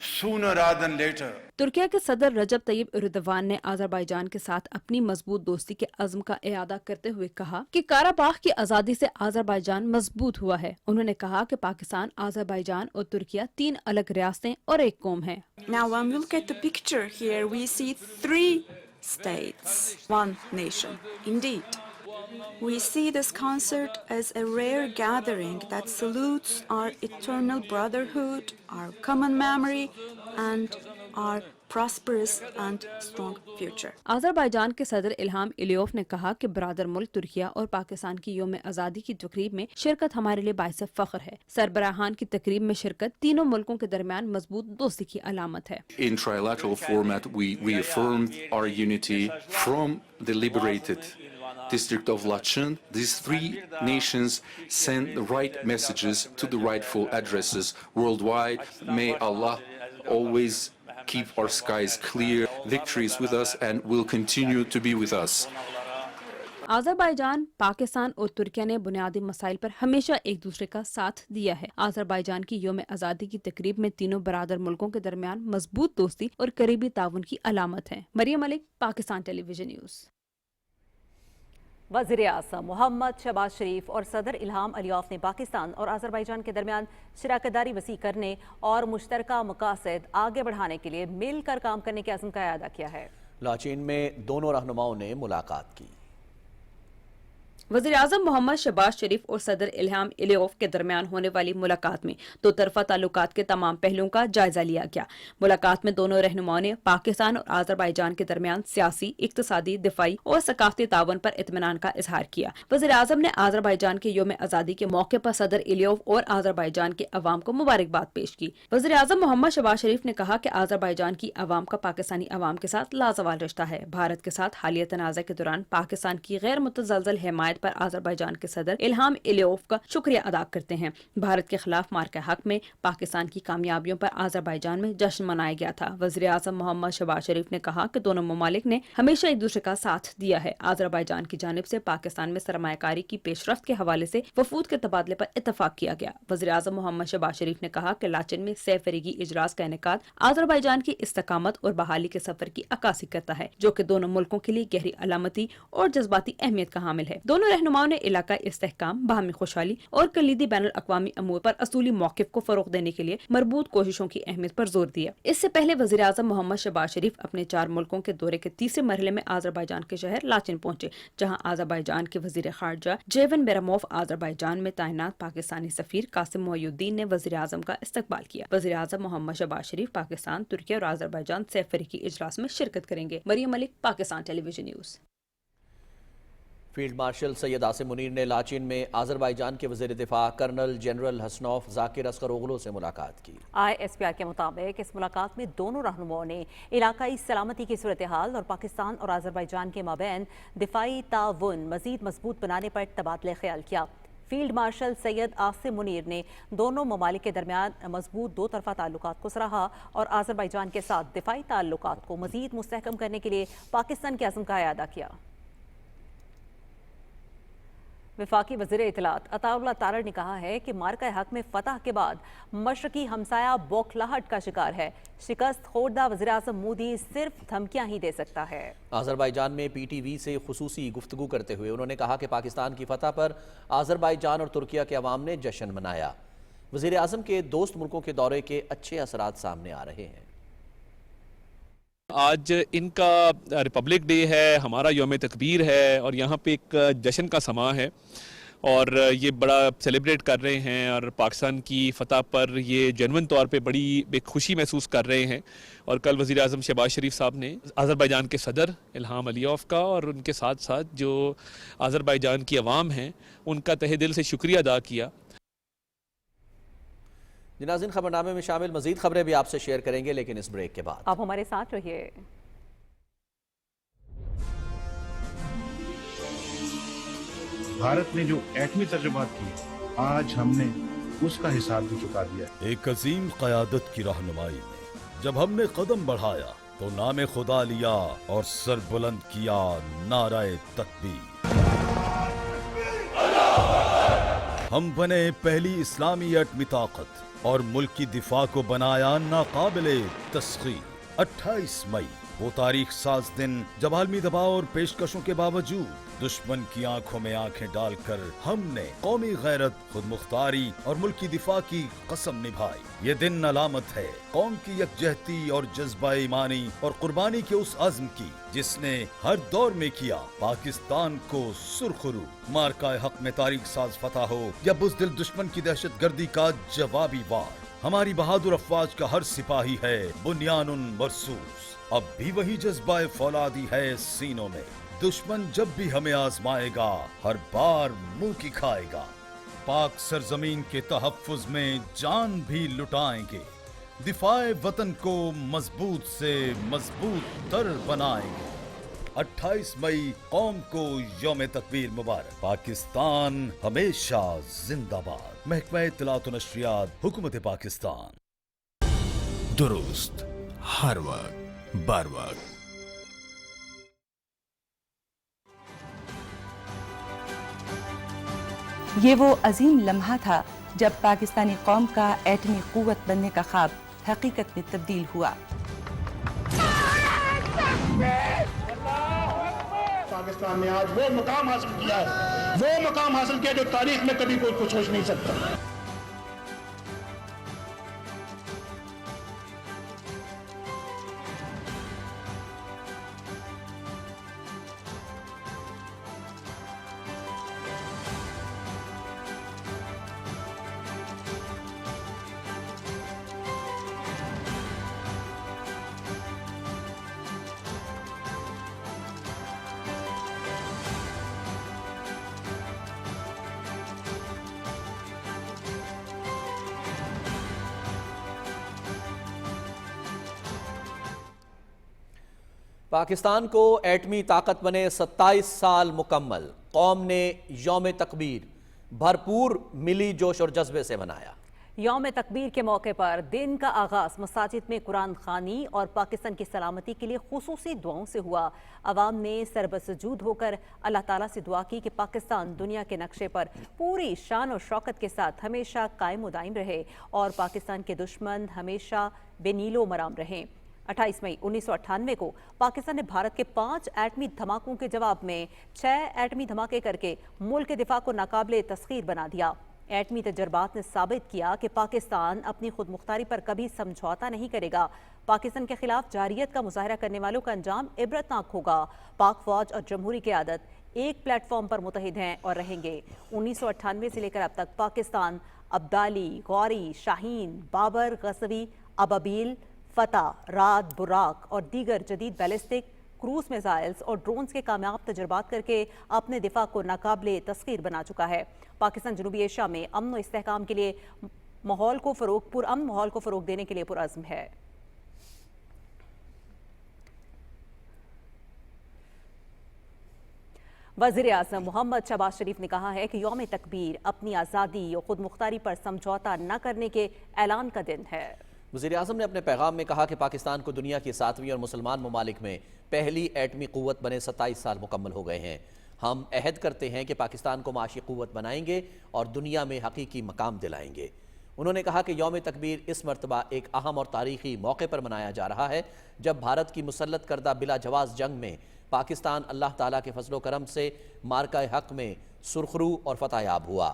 sooner rather than later. Türkiye के सदर रजब Tayyip Erdogan ने Azerbaijan के साथ अपनी मजबूत दोस्ती के अज़्म का इआदा करते हुए कहा कि काराबाख की आज़ादी से आज़रबाईजान मजबूत हुआ है। उन्होंने कहा कि पाकिस्तान, आज़रबाईजान और तुर्किया 3 अलग रियासतें और एक कौम है। Now when we look at the picture here, we see 3 states, 1 nation. Indeed. We see this concert as a rare gathering that salutes our eternal brotherhood, our common memory, and our prosperous and strong future. Azerbaijan के सदर इल्हाम इलियोव ने कहा कि बरादर मुल्क तुर्किया और पाकिस्तान की यौम आज़ादी की तकरीब में शिरकत हमारे लिए बाइस फ़ख्र है। सरबराहान की तकरीब में शिरकत तीनों मुल्कों के दरमियान मजबूत दोस्ती की अलामत है। In trilateral format, we reaffirmed our unity from the liberated district of Laçın. These 3 nations send the right messages to the rightful addresses worldwide. May Allah always keep our skies clear. Victory is with us and will continue to be with us. Azerbaijan, Pakistan और तुर्किया ने बुनियादी मसाइल पर हमेशा एक दूसरे का साथ दिया है। आज़रबाईजान की यौम आज़ादी की तकरीब में तीनों बरादर मुल्कों के दरमियान मजबूत दोस्ती और करीबी ताउन की अलामत है। Maryam Malik, Pakistan television news. वज़ीर आज़म मोहम्मद शहबाज शरीफ और सदर इल्हाम अलियोव ने पाकिस्तान और आज़रबाईजान के दरमियान शराकतदारी वसी करने और मुश्तरका मकासद आगे बढ़ाने के लिए मिलकर काम करने के अज़्म का इआदा किया है। लाचीन में दोनों रहनुमाओं ने मुलाकात की। वज़ीर आज़म मोहम्मद शहबाज शरीफ और सदर इल्हाम अलियोव के दरमियान होने वाली मुलाकात में 2 तरफ़ा ताल्लुकात के तमाम पहलुओं का जायजा लिया गया। मुलाकात में दोनों रहनुमाओं ने पाकिस्तान और आज़रबाईजान के दरमियान सियासी, इक़्तिसादी, दिफाई और सकाफ़ती तावन पर इत्मीनान का इजहार किया। वज़ीर आज़म ने आज़रबाईजान के यौम आज़ादी के मौके पर सदर अलियोव और आज़रबाईजान के अवाम को मुबारकबाद पेश की। वज़ीर आज़म मोहम्मद शहबाज शरीफ ने कहा कि आज़रबाईजान की अवाम का पाकिस्तानी अवाम के साथ लाजवाल रिश्ता है। भारत के साथ हालिया तनाज़ा के दौरान पाकिस्तान की गैर मुतज़लज़ल हिमायत पर आज़रबाईजान के सदर इल्हाम अलियोव का शुक्रिया अदा करते हैं। भारत के खिलाफ मार्का हक में पाकिस्तान की कामयाबियों पर आज़रबाईजान में जश्न मनाया गया था। वज़ीर आज़म मोहम्मद शहबाज शरीफ ने कहा कि दोनों ममालिक ने हमेशा एक दूसरे का साथ दिया है। आज़रबाईजान की जानिब से पाकिस्तान में सरमायाकारी की पेशरफ्त के हवाले से वफूद के तबादले पर इत्तफाक किया गया। वज़ीर आज़म मोहम्मद शहबाज शरीफ ने कहा कि लाचन में सह फरीगी इजलास का इनेकाद आज़रबाईजान की इस्तकामत और बहाली के सफर की अक्कासी करता है, जो कि दोनों मुल्कों के लिए गहरी अलामती और जज्बाती अहमियत का हामिल है। दोनों रहनुमाओं ने इलाका इस्तेहकाम, बाहमी खुशहाली और कलीदी बैनुल अक़वामी अमूर पर असूली मौक़िफ़ को फ़रोग़ देने के लिए मरबूत कोशिशों की अहमियत पर जोर दिया। इससे पहले वज़ीर आज़म मोहम्मद शहबाज शरीफ अपने 4 मुल्कों के दौरे के तीसरे मरहले में आज़रबाईजान के शहर लाचन पहुंचे, जहां आज़रबाईजान के वज़ीर ख़ारजा जेवन बेरामोव आज़रबाईजान में तैनात पाकिस्तानी सफ़ीर कासिम मोयुद्दीन ने वज़ीर आज़म का इस्तकबाल किया। वज़ीर आज़म मोहम्मद शहबाज शरीफ पाकिस्तान, तुर्किया और आज़रबाईजान सह फरीकी इजलास में शिरकत करेंगे। Maryam Malik, Pakistan television news. Field marshal Syed Asim Munir ने लाचीन में आज़रबाईजान के वज़ीर दिफा colonel general Hasanov Zakir Askar Oglu से मुलाकात की। ISPR के मुताबिक इस मुलाकात में दोनों रहनुमाओं ने इलाकाई सलामती की सूरत हाल और पाकिस्तान और आज़रबाईजान के माबैन दिफाई ताउन मज़ीद मजबूत बनाने पर तबादला ख्याल किया। फील्ड मार्शल सैयद आसिम मुनीर ने दोनों ममालिक के दरमियान मजबूत 2 तरफ़ा ताल्लुकात को सराहा और आज़रबाईजान के साथ दिफाई ताल्लुकात को मज़ीद मुस्तहकम करने के लिए पाकिस्तान के अज़्म का इआदा किया। वफाकी वज़ीर इत्तलात अताउल्लाह तारड़ ने कहा है कि मार्का हक में फतह के बाद मशरकी हमसाया बौखलाहट का शिकार है। शिकस्त खोरदा वज़ीर आज़म मोदी सिर्फ धमकियां ही दे सकता है। आज़रबाईजान में PTV से खुसूसी गुफ्तगू करते हुए उन्होंने कहा कि पाकिस्तान की फतह पर आज़रबाईजान और तुर्किया के अवाम ने जश्न मनाया। वज़ीर आज़म के दोस्त मुल्कों के दौरे के अच्छे असरात सामने आ रहे हैं। आज इनका रिपब्लिक डे है, हमारा यौम तकबीर है और यहाँ पे एक जश्न का समा है اور یہ بڑا سیلیبریٹ کر رہے ہیں اور پاکستان کی فتح پر یہ جنون طور پہ بڑی ایک خوشی محسوس کر رہے ہیں. اور کل وزیر اعظم شہباز شریف صاحب نے آذربائیجان کے صدر الہام علیوف کا اور ان کے ساتھ ساتھ جو آذربائیجان کی عوام ہیں ان کا تہہ دل سے شکریہ ادا کیا. ناظرین خبرنامے میں شامل مزید خبریں بھی آپ سے شیئر کریں گے لیکن اس بریک کے بعد. آپ ہمارے ساتھ رہیے. भारत ने जो एटमी तर्जुमात किए आज हमने उसका हिसाब भी चुका दिया. एक अजीम क़यादत की रहनुमाई में जब हमने कदम बढ़ाया तो नाम खुदा लिया और सर बुलंद किया नाराए तकबीर. हम बने पहली इस्लामी एटमी ताकत और मुल्क की दिफा को बनाया नाकाबिले तस्खीर. 28 मई वो तारीख साज दिन जब आलमी दबाव और पेशकशों के बावजूद दुश्मन की आंखों में आंखें डालकर हमने कौमी गैरत, खुद मुख्तारी और मुल्क की दिफा की कसम निभाई. ये दिन अलामत है कौम की यकजहती और जज्बा ईमानी और कुर्बानी के उस अज़्म की जिसने हर दौर में किया पाकिस्तान को सुरखरू. मार्का हक में तारीख साज फतह हो या बुज़दिल दुश्मन की दहशत गर्दी का जवाबी वार, हमारी बहादुर अफवाज का हर सिपाही है बुनियानुन मरसूस. अब भी वही जज्बा फौलादी है सीनों में. दुश्मन जब भी हमें आजमाएगा हर बार मुंह की खाएगा. पाक सरजमीन के तहफ्फुज में जान भी लुटाएंगे. दिफाए वतन को मजबूत से मजबूत तर बनाएंगे. 28 मई कौम को यौम तकबीर मुबारक. पाकिस्तान हमेशा जिंदाबाद. महकमा इत्तलात व नशरियात, हुकूमत पाकिस्तान. दुरुस्त, हर वक्त, बार वक्त. ये वो अजीम लम्हा था जब पाकिस्तानी कौम का एटमी क़ुव्वत बनने का ख्वाब हकीकत में तब्दील हुआ. पाकिस्तान ने आज वो मुकाम हासिल किया है, वो मुकाम हासिल किया जो तारीख में कभी कोई कुछ सोच नहीं सकता. पाकिस्तान को एटमी ताकत बने 27 साल मुकम्मल. कौम ने यौम तकबीर भरपूर मिली जोश और जज्बे से मनाया. यौम तकबीर के मौके पर दिन का आगाज मसाजिद में कुरान खानी और पाकिस्तान की सलामती के लिए खुसूसी दुआओं से हुआ. अवाम ने सरबसजूद होकर अल्लाह ताला से दुआ की कि पाकिस्तान दुनिया के नक्शे पर पूरी शान और शौकत के साथ हमेशा कायम व दायम रहे और पाकिस्तान के दुश्मन हमेशा बेनीलो मराम रहें. 28 मई 1998 को पाकिस्तान ने भारत के 5 एटमी धमाकों के जवाब में 6 एटमी धमाके करके मुल्क के दिफा को नाकाबिले तस्खीर बना दिया. एटमी तजर्बात ने साबित किया कि पाकिस्तान अपनी खुद मुख्तारी पर कभी समझौता नहीं करेगा. पाकिस्तान के खिलाफ जारियत का मुजाहरा करने वालों का अंजाम इबरतनाक होगा. पाक फौज और जमहूरी क़यादत एक प्लेटफॉर्म पर मुतहिद हैं और रहेंगे. 1998 से लेकर अब तक पाकिस्तान अब्दाली, गौरी, शाहीन, बाबर, गज़वी, अबाबील, फतह, रात, बुराक और दीगर जदीद बैलिस्टिक क्रूज मिसाइल्स और ड्रोन्स के कामयाब तजर्बात करके अपने दिफा को नाकाबिले तस्खीर बना चुका है. पाकिस्तान जनूबी एशिया में अमन और इस्तेहकाम के लिए पुरअमन माहौल को फ़रोग देने के लिए पुरअज़्म है. वज़ीर आज़म मोहम्मद शहबाज शरीफ ने कहा है कि यौम तकबीर अपनी आज़ादी और खुद मुख्तारी पर समझौता न करने के ऐलान का दिन है. वज़ीर आज़म ने अपने पैगाम में कहा कि पाकिस्तान को दुनिया की 7वीं और मुसलमान ममालिक में पहली एटमी क़ुव्वत बने 27 साल मुकम्मल हो गए हैं. हम अहद करते हैं कि पाकिस्तान को माशी क़ुव्वत बनाएंगे और दुनिया में हकीकी मकाम दिलाएंगे. उन्होंने कहा कि यौम तकबीर इस मरतबा एक अहम और तारीख़ी मौके पर मनाया जा रहा है जब भारत की मुसल्लत करदा बिला जवाज़ जंग में पाकिस्तान अल्लाह ताला के फजलो करम से मार्का हक में सुरखरू और फतहयाब हुआ.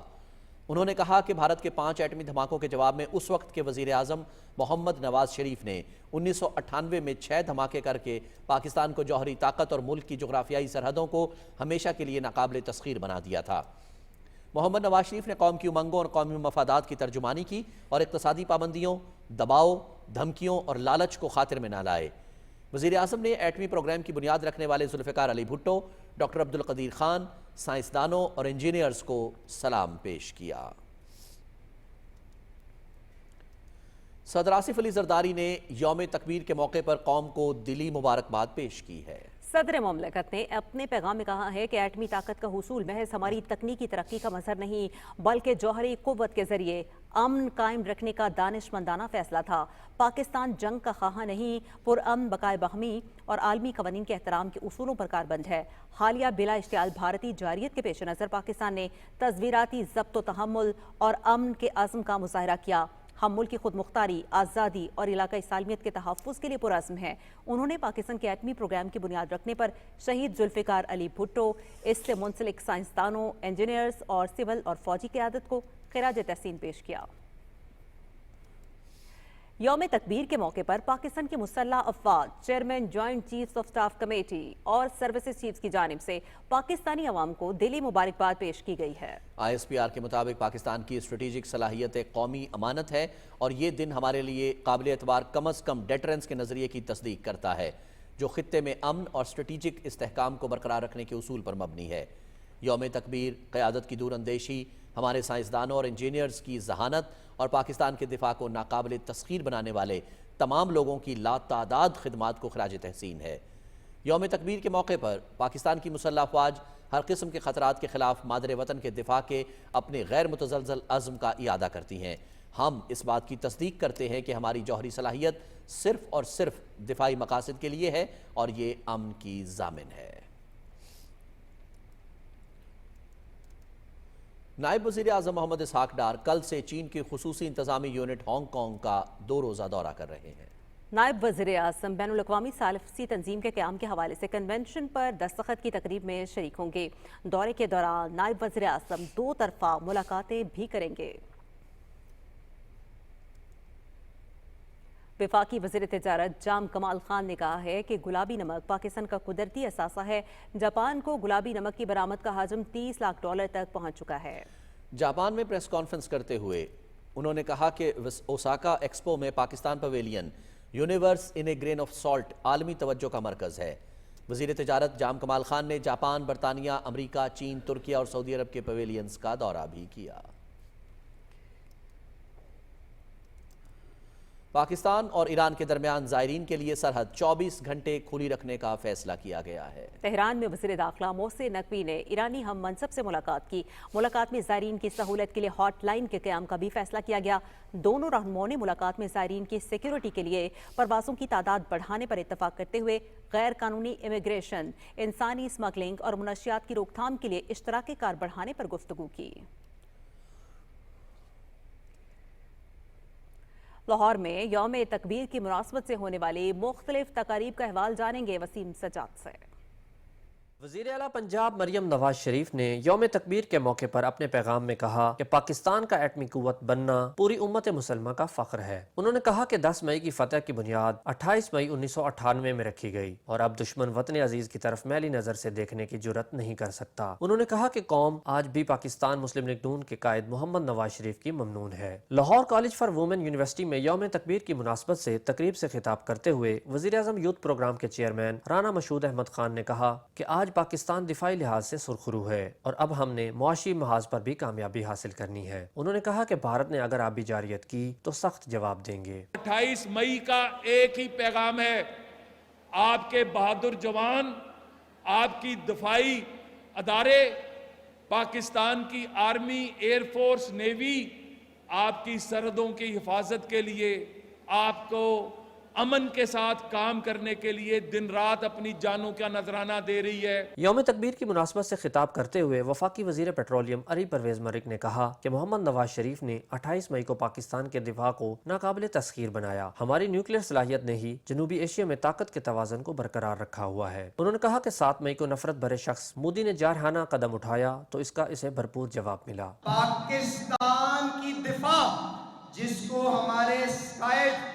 उन्होंने कहा कि भारत के 5 एटमी धमाकों के जवाब में उस वक्त के वज़ीर आज़म मोहम्मद नवाज शरीफ ने 1998 में 6 धमाके करके पाकिस्तान को जौहरी ताकत और मुल्क की जोग्राफियाई सरहदों को हमेशा के लिए नाकाबिले तस्खीर बना दिया था. मोहम्मद नवाज शरीफ ने कौम की उमंगों और कौमी मफादात की तर्जुमानी की और इक्तसादी पाबंदियों, दबाव, धमकियों और लालच को खातिर में न लाए। वज़ीर आज़म ने एटमी प्रोग्राम की बुनियाद रखने वाले जुल्फ़िकार अली भुट्टो, डॉक्टर अब्दुल कदीर खान, साइंसदानों और इंजीनियर्स को सलाम पेश किया। सदर आसिफ अली जरदारी ने यौम तकबीर के मौके पर कौम को दिली मुबारकबाद पेश की है। सदर मुमलिकत ने अपने पैगाम में कहा है कि एटमी ताकत का हुसूल महज हमारी तकनीकी तरक्की का मजहर नहीं बल्कि जौहरी कुव्वत के जरिए अमन कायम रखने का दानिशमंदाना फैसला था। पाकिस्तान जंग का ख़्वाह नहीं, पुरअमन, बकाए बाहमी और आलमी कवानीन के एहतराम के उसूलों पर कारबंद है। हालिया बिला इश्तियाल भारतीय जारियत के पेश नज़र पाकिस्तान ने तस्वीराती ज़ब्त व तहम्मुल और अमन के अज़्म का मुज़ाहरा किया। हम मुल्क की खुद मुख्तारी, आज़ादी और इलाकाई सालमियत के तहफ़्फ़ुज़ के लिए पुरअज़्म हैं। उन्होंने पाकिस्तान के एटमी प्रोग्राम की बुनियाद रखने पर शहीद जुल्फ़िकार अली भुट्टो, इससे मुंसलिक साइंसदानों, इंजीनियर्स और सिविल और फौजी क़यादत को ख़िराज तहसीन पेश किया। यौम तकबीर के मौके पर पाकिस्तान की मुसल्लह अफ़वाज, chairman joint chiefs of staff committee और सर्विसेज चीफ्स की जानिब से पाकिस्तानी अवाम को दिली मुबारकबाद पेश की गई है। ISPR के मुताबिक पाकिस्तान की स्ट्रेटेजिक सलाहियत एक कौमी अमानत है और ये दिन हमारे लिए काबिल एतबार कम अज़ कम डेटरेंस के नज़रिए की तस्दीक करता है, जो खित्ते में अमन और स्ट्रेटेजिक इस्तेहकाम को बरकरार रखने के उसूल पर मबनी है। यौम तकबीर, क़यादत की दूरअंदेशी, हमारे साइंसदानों और इंजीनियर्स की जहानत और पाकिस्तान के दिफा को नाकाबिल तस्खीर बनाने वाले तमाम लोगों की लातादाद खिदमात को ख़िराज तहसीन है। यौम तकबीर के मौके पर पाकिस्तान की मुसल्लह अफ़वाज हर किस्म के ख़तरात के ख़िलाफ़ मादरे वतन के दिफा के अपने गैर मुतज़लज़ल अज़्म का इयादा करती हैं। हम इस बात की तस्दीक करते हैं कि हमारी जौहरी सलाहियत सिर्फ़ और सिर्फ दिफाई मकासद के लिए है और ये अमन की ज़ामिन है। नायब वज़ीर आज़म मोहम्मद इसहाक़ डार कल से चीन की खुसूसी इंतज़ामी यूनिट हांगकॉन्ग का 2 रोज़ा दौरा कर रहे हैं। नायब वज़ीर आज़म बैनुल अक़वामी सालसी तंजीम के क़याम के हवाले से कन्वेंशन पर दस्तखत की तकरीब में शरीक होंगे। दौरे के दौरान नायब वज़ीर आज़म 2 तरफ़ा मुलाकातें भी करेंगे। वफाकी वज़ीर तिजारत जाम कमाल खान ने कहा है कि गुलाबी नमक पाकिस्तान का कुदरती असासा है। जापान को गुलाबी नमक की बरामद का हजम $30 लाख तक पहुंच चुका है। जापान में प्रेस कॉन्फ्रेंस करते हुए उन्होंने कहा कि ओसाका एक्सपो में Pakistan pavilion universe in A grain of salt आलमी तवज्जो का मरकज़ है। वज़ीर तिजारत जाम कमाल खान ने जापान, बरतानिया, अमरीका, चीन, तुर्किया और सऊदी अरब के पवेलियंस का दौरा भी किया। पाकिस्तान और ईरान के दरमियान ज़ायरीन के लिए सरहद 24 घंटे खुली रखने का फैसला किया गया है। तेहरान में वज़ीर दाखिला मोहसिन नकवी ने ईरानी हम मनसब से मुलाकात की। मुलाकात में ज़ायरीन की सहूलत के लिए हॉटलाइन के क़याम का भी फैसला किया गया। दोनों रहनुमाओं ने मुलाकात में ज़ायरीन की सिक्योरिटी के लिए परवाज़ों की तादाद बढ़ाने पर इत्तफाक करते हुए गैर कानूनी इमिग्रेशन, इंसानी स्मगलिंग और मुनशियात की रोकथाम के लिए इश्तराकी कार बढ़ाने पर गुफ्तगू की। लाहौर में यौम तकबीर की मुनासबत से होने वाली मुख्तलिफ तकारीब का अहवाल जानेंगे वसीम सजाद से। वज़ीर आला पंजाब मरियम नवाज शरीफ ने यौम तकबीर के मौके पर अपने पैगाम में कहा कि पाकिस्तान का एटमी कुव्वत बनना पूरी उम्मत मुसलमा का फख्र है। उन्होंने कहा कि 10 मई की फतह की बुनियाद 28 मई 1998 में रखी गई और अब दुश्मन वतन अजीज की तरफ मैली नजर से देखने की जुर्रत नहीं कर सकता। उन्होंने कहा कि कौम आज भी पाकिस्तान मुस्लिम लीग नून के कायद मोहम्मद नवाज शरीफ की ममनून है। Lahore college for women university में यौम तकबीर की मुनासबत से तकरीब से खिताब करते हुए वज़ीर आज़म यूथ प्रोग्राम के चेयरमैन राना मशहूद अहमद खान ने कहा कि आज पाकिस्तान दिफाई लिहाज से सुरखरू है और अब हमने मुआशी महाज पर भी कामयाबी हासिल करनी है। उन्होंने कहा कि भारत ने अगर आबी जारियत की तो सख्त जवाब देंगे। 28 मई का एक ही पैगाम है, आपके बहादुर जवान, आपकी दिफाई अदारे, पाकिस्तान की आर्मी, एयरफोर्स, नेवी आपकी सरहदों की हिफाजत के लिए, आपको अमन के साथ काम करने के लिए दिन रात अपनी जानों का नजराना दे रही है। यौम तकबीर की मुनासबत से खिताब करते हुए वफाकी वजीर पेट्रोलियम अली परवेज मलिक ने कहा कि मोहम्मद नवाज शरीफ ने 28 मई को पाकिस्तान के दिफा को नाकाबिल तस्खीर बनाया। हमारी न्यूक्लियर सलाहियत ने ही जनूबी एशिया में ताकत के तवाज़न को बरकरार रखा हुआ है। उन्होंने कहा कि 7 मई को नफरत भरे शख्स मोदी ने जारहाना कदम उठाया तो इसका इसे भरपूर जवाब मिला। पाकिस्तान की दिफा जिसको हमारे कायद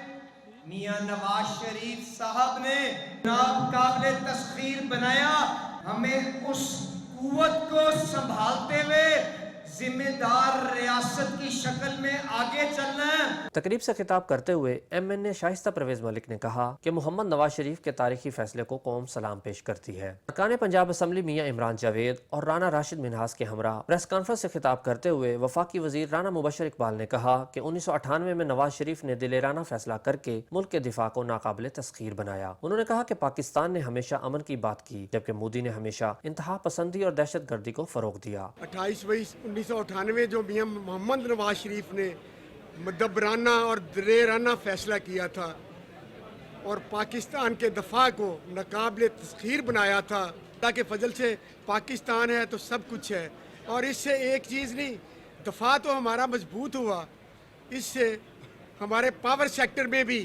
मियां नवाज शरीफ साहब ने नाकाबिल तस्खीर बनाया, हमें उस कुव्वत को संभालते हुए जिम्मेदार रियासत की शक्ल में आगे चलना है। तकरीब से खिताब करते हुए MNA शाइस्ता परवेज मलिक ने कहा कि मोहम्मद नवाज शरीफ के तारीखी फैसले को कौम सलाम पेश करती है। अरकान पंजाब असम्बली मियां इमरान जावेद और राना राशिद मिनहास के हमरा प्रेस कॉन्फ्रेंस से खिताब करते हुए वफाकी वजीर राना मुबशर इकबाल ने कहा कि 1998 में नवाज शरीफ ने दिलेराना फैसला करके मुल्क के दिफा को नाकाबिले तस्खीर बनाया। उन्होंने कहा कि पाकिस्तान ने हमेशा अमन की बात की, जबकि मोदी ने हमेशा इंतहा पसंदी और दहशत गर्दी को फरोग दिया। 28 मई 1998 जो मियां मोहम्मद नवाज शरीफ ने मुदब्बराना और दिलेराना फैसला किया था और पाकिस्तान के दफा को नाकाबिले तस्खीर बनाया था, ताकि फजल से पाकिस्तान है तो सब कुछ है। और इससे एक चीज़ नहीं, दफा तो हमारा मजबूत हुआ, इससे हमारे पावर सेक्टर में भी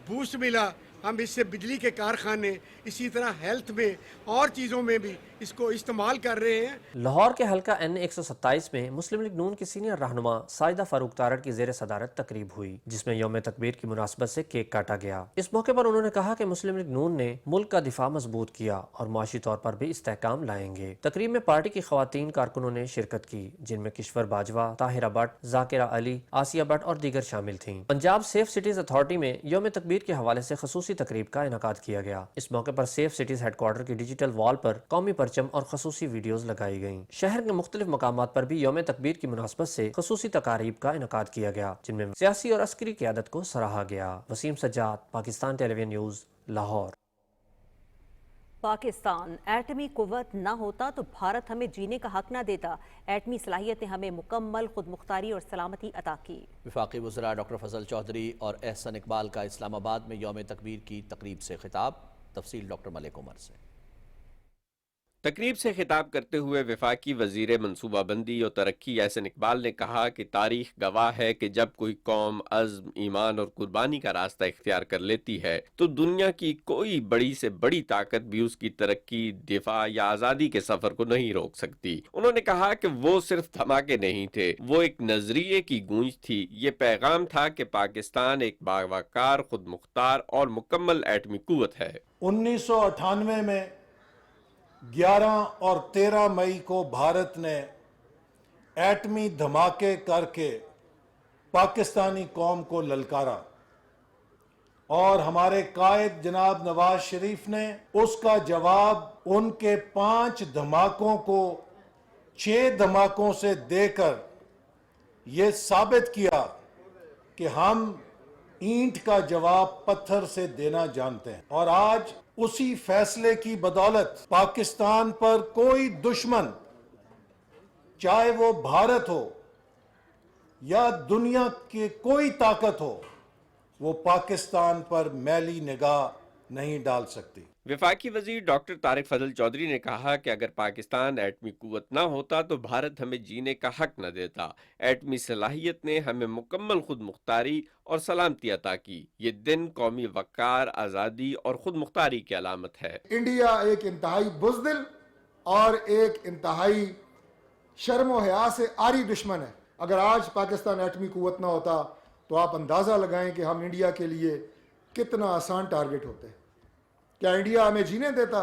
बूस्ट मिला। हम इससे बिजली के कारखाने, इसी तरह हेल्थ में और चीज़ों में भी इसको इस्तेमाल कर रहे हैं। लाहौर के हल्का NA 127 में मुस्लिम लीग नून की सीनियर रहनुमा साइदा फारूक तारड़ की जेर सदारत तकरीब हुई, जिसमें यौम तकबीर की मुनासबत से केक काटा गया। इस मौके पर उन्होंने कहा कि मुस्लिम लीग नून ने मुल्क का दिफा मजबूत किया और माशी तौर पर भी इस्तेहकाम लाएंगे। तकरीब में पार्टी की खवातीन कारकुनों ने शिरकत की, जिनमें किश्वर बाजवा, ताहिरा भट्ट, जाकिरा अली, आसिया भट्ट और दीगर शामिल थीं। पंजाब सेफ सिटीज अथॉरिटी में यौम तकबीर के हवाले से खसूसी तकरीब का इनकाद किया गया। इस मौके पर सेफ सिटीज हेडक्वार्टर की डिजिटल वॉल पर कौमी परचम और खसूसी वीडियोस लगाई गईं। शहर के मुख्तलिफ मकामात पर भी यौम तकबीर की मुनासबत से खसूसी तकारीब का इनकाद किया गया, जिनमें सियासी और अस्करी क़यादत को सराहा गया। Waseem Sajjad, Pakistan television news, Lahore. पाकिस्तान एटमी कुव्वत न होता तो भारत हमें जीने का हक न देता। एटमी सलाहियत ने हमें मुकम्मल खुद मुख्तारी और सलामती अता की। वफाकी वज़रा डॉक्टर फजल चौधरी और एहसन इकबाल का इस्लामाबाद में यौम तकबीर की तकरीब से खिताब। तफसील डॉक्टर मलिक उमर से। तकरीब से खिताब करते हुए वफाकी वजीर मनसूबाबंदी और तरक्की एहसन इकबाल ने कहा कि तारीख गवाह है कि जब कोई कौम अज़्म, ईमान और कुर्बानी का रास्ता इख्तियार कर लेती है तो दुनिया की कोई बड़ी से बड़ी ताकत भी उसकी तरक्की, दिफा या आज़ादी के सफ़र को नहीं रोक सकती। उन्होंने कहा कि वो सिर्फ धमाके नहीं थे, वो एक नजरिए की गूंज थी। ये पैगाम था कि पाकिस्तान एक बावकार, खुद मुख्तार और मुकम्मल एटमी कुव्वत है। 1998 में 11 और 13 मई को भारत ने एटमी धमाके करके पाकिस्तानी कौम को ललकारा और हमारे कायद जनाब नवाज शरीफ ने उसका जवाब उनके 5 धमाकों को 6 धमाकों से देकर ये साबित किया कि हम ईंट का जवाब पत्थर से देना जानते हैं। और आज उसी फैसले की बदौलत पाकिस्तान पर कोई दुश्मन, चाहे वो भारत हो या दुनिया की कोई ताकत हो, वो पाकिस्तान पर मैली निगाह नहीं डाल सकती। वफाकी वजीर डॉक्टर तारिक फजल चौधरी ने कहा कि अगर पाकिस्तान एटमी कुव्वत न होता तो भारत हमें जीने का हक न देता। एटमी सलाहियत ने हमें मुकम्मल खुद मुख्तारी और सलामती अता की। ये दिन कौमी वक़ार, आज़ादी और खुद मुख्तारी की अलामत है। इंडिया एक इंतहाई बुज़दिल और एक इंतहाई शर्म व हया से आरी दुश्मन है। अगर आज पाकिस्तान एटमी कुव्वत न होता तो आप अंदाज़ा लगाएं कि हम इंडिया के लिए कितना आसान टारगेट होते। क्या इंडिया हमें जीने देता?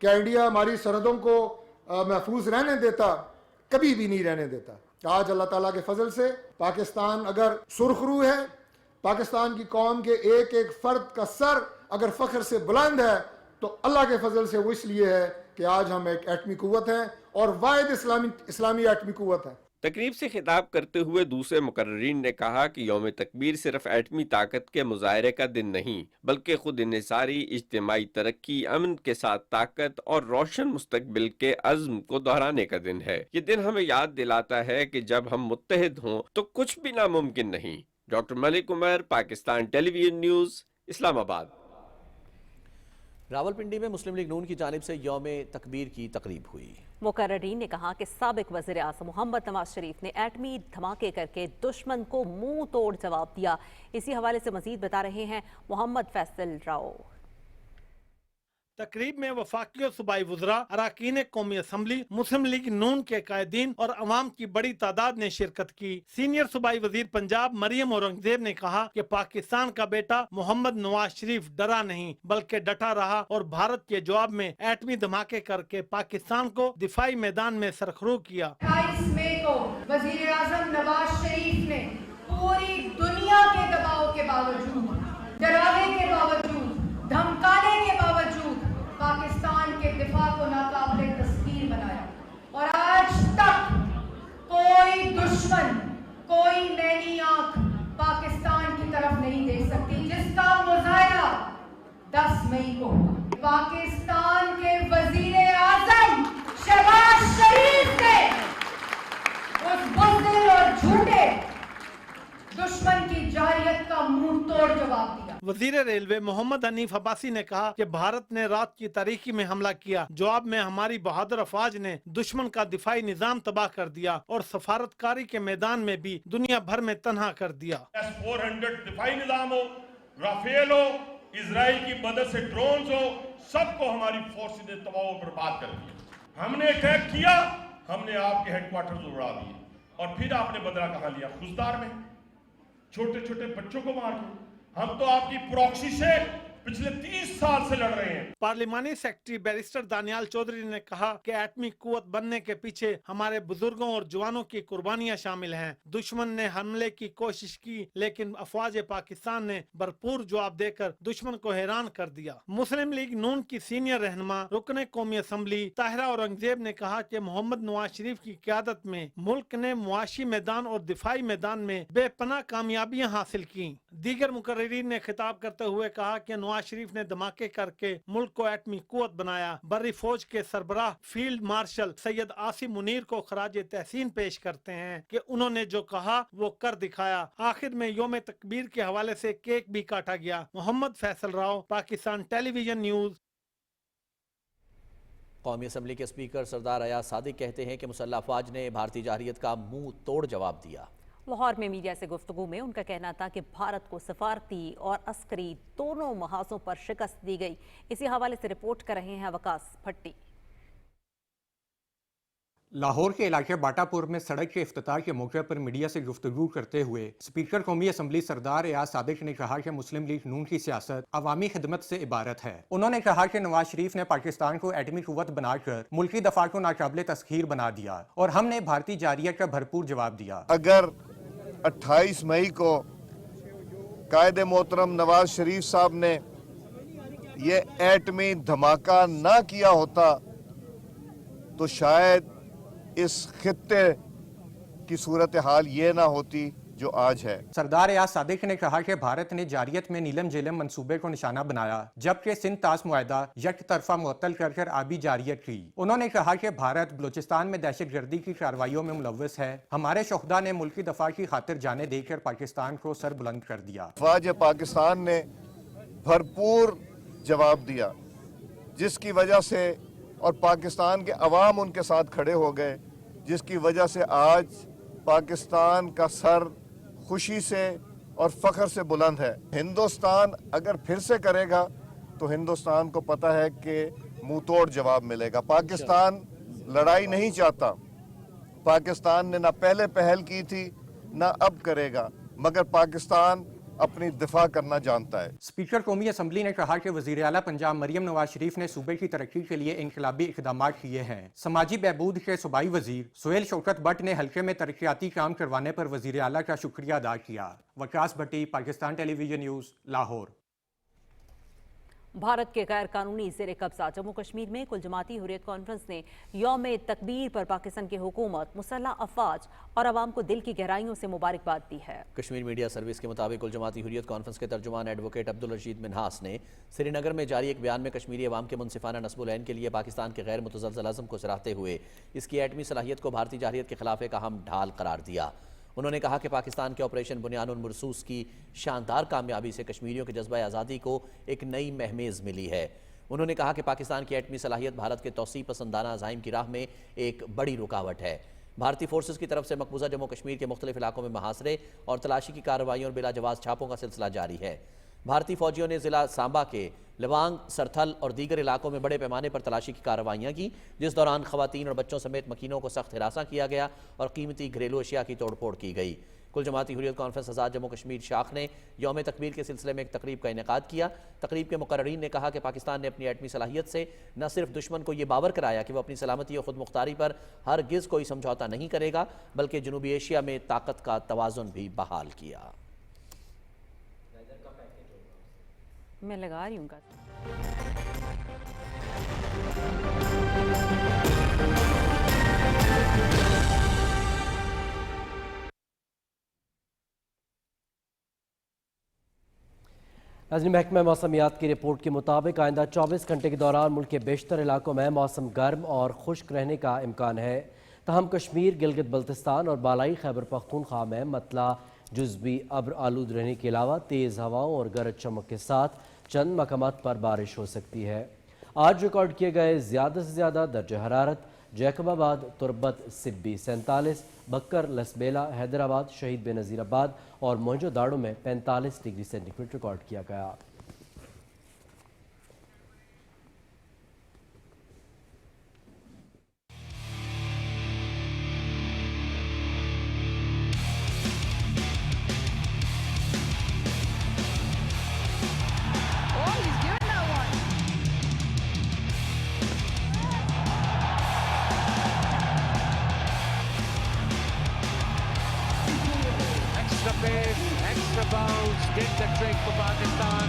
क्या इंडिया हमारी सरहदों को महफूज रहने देता? कभी भी नहीं रहने देता। आज अल्लाह ताला के फजल से पाकिस्तान अगर सुरखरू है, पाकिस्तान की कौम के एक एक फर्द का सर अगर फख्र से बुलंद है तो अल्लाह के फजल से वो इसलिए है कि आज हम एक एटमी कुव्वत हैं और वाहिद इस्लामी एटमी कुव्वत है। तकरीब से खिताब करते हुए दूसरे मुकर्रिरीन ने कहा कि यौम तकबीर सिर्फ एटमी ताकत के मुजाहरे का दिन नहीं, बल्कि खुद इन्हिसारी, इज्तिमाई तरक्की, अमन के साथ ताकत और रोशन मुस्तकबिल के अज़्म को दोहराने का दिन है। ये दिन हमें याद दिलाता है कि जब हम मुत्तहिद हों तो कुछ भी नामुमकिन नहीं। Doctor Malik Umar, Pakistan television news, Islamabad. Rawalpindi में मुस्लिम लीग नून की जानिब से यौम तकबीर की तकरीब हुई। मुकर्ररीन ने कहा कि साबिक वज़ीर आज़म मोहम्मद नवाज शरीफ ने एटमी धमाके करके दुश्मन को मुंह तोड़ जवाब दिया। इसी हवाले से मजीद बता रहे हैं मोहम्मद फैसल राव। तकरीब में वफाकी और सूबाई वुज़रा, अरकान कौमी असम्बली, मुस्लिम लीग नून के कायदीन और अवाम की बड़ी तादाद ने शिरकत की। सीनियर सूबाई वजीर पंजाब मरियम औरंगजेब ने कहा कि पाकिस्तान का बेटा मोहम्मद नवाज शरीफ डरा नहीं बल्कि डटा रहा और भारत के जवाब में एटमी धमाके करके पाकिस्तान को दिफाई मैदान में सरखरू किया। 28 मई को वजीर आजम नवाज शरीफ ने पूरी दुनिया के दबाव के बावजूद, डरावे के बावजूद, धमकाने के बावजूद पाकिस्तान के दिफा को नाकाबिले तस्खीर बनाया और आज तक कोई दुश्मन, कोई नैनी आंख पाकिस्तान की तरफ नहीं देख सकती, जिसका मुजाहिरा 10 मई को पाकिस्तान के वजीर आजम शहबाज शरीफ ने उस बुज़दिल और झूठे दुश्मन की जाहिलियत का मुंह तोड़ जवाब दिया। वजीर रेलवे मोहम्मद हनीफ अब्बासी ने कहा कि भारत ने रात की तारीकी में हमला किया, जवाब में हमारी बहादुर अफवाज ने दुश्मन का दिफाई निजाम तबाह कर दिया और सफारतकारी के मैदान में भी दुनिया भर में तन्हा कर दिया। S-400 दिफाई निजाम हो, राफेल हो, इजराइल की मदद से ड्रोन हो, सबको हमारी फोर्सेज ने तबाह और बर्बाद कर दिया। हमने अटैक किया, हमने आपके हेडक्वार्टर उड़ा दिए और फिर आपने बदला कहाँ लिया? खुजदार में छोटे छोटे बच्चों को मार के। हम तो आपकी प्रॉक्सी से पिछले 30 साल से लड़ रहे हैं। पार्लिमानी सेक्रेटरी बैरिस्टर दानियाल चौधरी ने कहा कि एटमी कुव्वत बनने के पीछे हमारे बुजुर्गों और जवानों की कुर्बानियां शामिल हैं। दुश्मन ने हमले की कोशिश की लेकिन अफवाज पाकिस्तान ने भरपूर जवाब देकर दुश्मन को हैरान कर दिया। मुस्लिम लीग नून की सीनियर रहनुमा रुकन कौमी असम्बली ताहिरा औरंगजेब ने कहा कि मोहम्मद नवाज शरीफ की क़यादत में मुल्क ने मुआशी मैदान और दिफाई मैदान में बेपनाह कामयाबियां हासिल की। दीगर मुकर्रिरीन ने खिताब करते हुए कहा कि नवाज शरीफ ने धमाके करके मुल्क को एटमी कुव्वत बनाया। बर्री फौज के सरबराह फील्ड मार्शल सैयद आसिम मुनीर को खराज तहसीन पेश करते हैं कि उन्होंने जो कहा वो कर दिखाया। आखिर में योम तकबीर के हवाले से केक भी काटा गया। Mohammad Faisal Rao, Pakistan television news. कौमी असम्बली के स्पीकर सरदार अयाज सादिक कहते हैं कि मुसल्लह अफवाज ने भारतीय जारहियत का मुंह तोड़ जवाब दिया। लाहौर में मीडिया से गुफ्तगू में उनका कहना था कि भारत को सफारती और अस्करी दोनों महाजों पर शिकस्त दी गई। इसी हवाले से रिपोर्ट कर रहे हैं वकास भट्टी। लाहौर के इलाके बाटापुर में सड़क के इफ्तिताह के मौके पर मीडिया से गुफ्तगू करते हुए स्पीकर कौमी असम्बली सरदार अयाज सादिक ने कहा कि मुस्लिम लीग नून की सियासत अवामी खिदमत से इबारत है। उन्होंने कहा कि नवाज शरीफ ने पाकिस्तान को एटमी कुव्वत बनाकर मुल्की दफा को नाकाबिले तस्खीर बना दिया और हमने भारतीय जारहियत का भरपूर जवाब दिया। अगर 28 मई को कायदे मोहतरम नवाज शरीफ साहब ने ये एटमी धमाका ना किया होता तो शायद इस खित्ते की सूरत हाल ये ना होती जो आज है। सरदार अयाज सादिक ने कहा कि भारत ने जारियत में नीलम झेलम मंसूबे को निशाना बनाया जबकि सिंध तास मुआहदा यक तरफा मुअत्तल कर आबी जारियत की। उन्होंने कहा कि भारत बलूचिस्तान में दहशतगर्दी की कार्रवाइयों में मुलव्वस है। हमारे शुहदा ने मुल्की दफा की खातिर जाने देकर पाकिस्तान को सर बुलंद कर दिया। फौज पाकिस्तान ने भरपूर जवाब दिया जिसकी वजह से और पाकिस्तान के अवाम उनके साथ खड़े हो गए, जिसकी वजह से आज पाकिस्तान का सर खुशी से और फख्र से बुलंद है। हिंदुस्तान अगर फिर से करेगा तो हिंदुस्तान को पता है कि मुंह तोड़ जवाब मिलेगा। पाकिस्तान लड़ाई नहीं चाहता, पाकिस्तान ने ना पहले पहल की थी ना अब करेगा, मगर पाकिस्तान अपनी दिफा करना जानता है। स्पीकर कौमी असम्बली ने कहा कि वज़ीर आला पंजाब मरियम नवाज शरीफ ने सूबे की तरक्की के लिए इनकलाबी इक़दाम किए हैं। समाजी बहबूद के सूबाई वजीर सुहेल शौकत भट्ट ने हल्के में तरक्याती काम करवाने पर वज़ीर आला का शुक्रिया अदा किया। वकास भट्टी, पाकिस्तान टेलीविजन न्यूज़, लाहौर। भारत के गैर कानूनी ज़ेर कब्जा जम्मू कश्मीर में कुल जमाती हुर्रियत कॉन्फ्रेंस ने यौम तकबीर पर पाकिस्तान की हुकूमत, मुसल्लह अफवाज और अवाम को दिल की गहराइयों से मुबारकबाद दी है। कश्मीर मीडिया सर्विस के मुताबिक कुल जमाती हुर्रियत कॉन्फ्रेंस के तर्जुमान एडवोकेट अब्दुल रशीद मिन्हास ने श्रीनगर में जारी एक बयान में कश्मीरी अवाम के मुनसिफाना नस्बुल ऐन के लिए पाकिस्तान के गैर मुतज़लज़ल अज़्म को सराहते हुए इसकी एटमी सलाहियत को भारतीय जारहियत के खिलाफ एक अहम ढाल करार दिया। उन्होंने कहा कि पाकिस्तान के ऑपरेशन बुनियानुल मरसूस की शानदार कामयाबी से कश्मीरियों के जज्बा आज़ादी को एक नई महमेज़ मिली है। उन्होंने कहा कि पाकिस्तान की एटमी सलाहियत भारत के तौसीब पसंदाना अज़ाइम की राह में एक बड़ी रुकावट है। भारतीय फोर्सेस की तरफ से मकबूजा जम्मू कश्मीर के मुख्तलिफ इलाकों में मुहासरे और तलाशी की कार्रवाइयों और बिलाजवाज़ छापों का सिलसिला जारी है। بھارتی فوجیوں نے ضلع سامبا کے لوانگ، سرتھل اور دیگر علاقوں میں بڑے پیمانے پر تلاشی کی کارروائیاں کی، جس دوران خواتین اور بچوں سمیت مکینوں کو سخت ہراساں کیا گیا اور قیمتی گھریلو اشیاء کی توڑ پھوڑ کی گئی۔ کل جماعتی حریت کانفرنس آزاد جموں کشمیر شاخ نے یوم تکبیر کے سلسلے میں ایک تقریب کا انعقاد کیا۔ تقریب کے مقررین نے کہا کہ پاکستان نے اپنی ایٹمی صلاحیت سے نہ صرف دشمن کو یہ باور کرایا کہ وہ اپنی سلامتی اور خود مختاری پر ہرگز کوئی سمجھوتا نہیں کرے گا، بلکہ جنوبی ایشیا میں طاقت کا توازن بھی بحال کیا۔ میں لگا رہی ہوں گا۔ ناظرین، محکمہ موسمیات کی رپورٹ کے مطابق آئندہ 24 گھنٹے کے دوران ملک کے بیشتر علاقوں میں موسم گرم اور خشک رہنے کا امکان ہے، تاہم کشمیر، گلگت بلتستان اور بالائی خیبر پختونخوا میں مطلع جزوی ابر آلود رہنے کے علاوہ تیز ہواؤں اور گرج چمک کے ساتھ چند مقامات پر بارش ہو سکتی ہے۔ آج ریکارڈ کیے گئے زیادہ سے زیادہ درجہ حرارت جیکب آباد، تربت، سبی 47، بکر، لسبیلا، حیدرآباد، شہید بے نظیر آباد اور موہنجو داڑو میں 45 ڈگری سینٹی گریڈ ریکارڈ کیا گیا۔ Extra bounce, did the trick for Pakistan.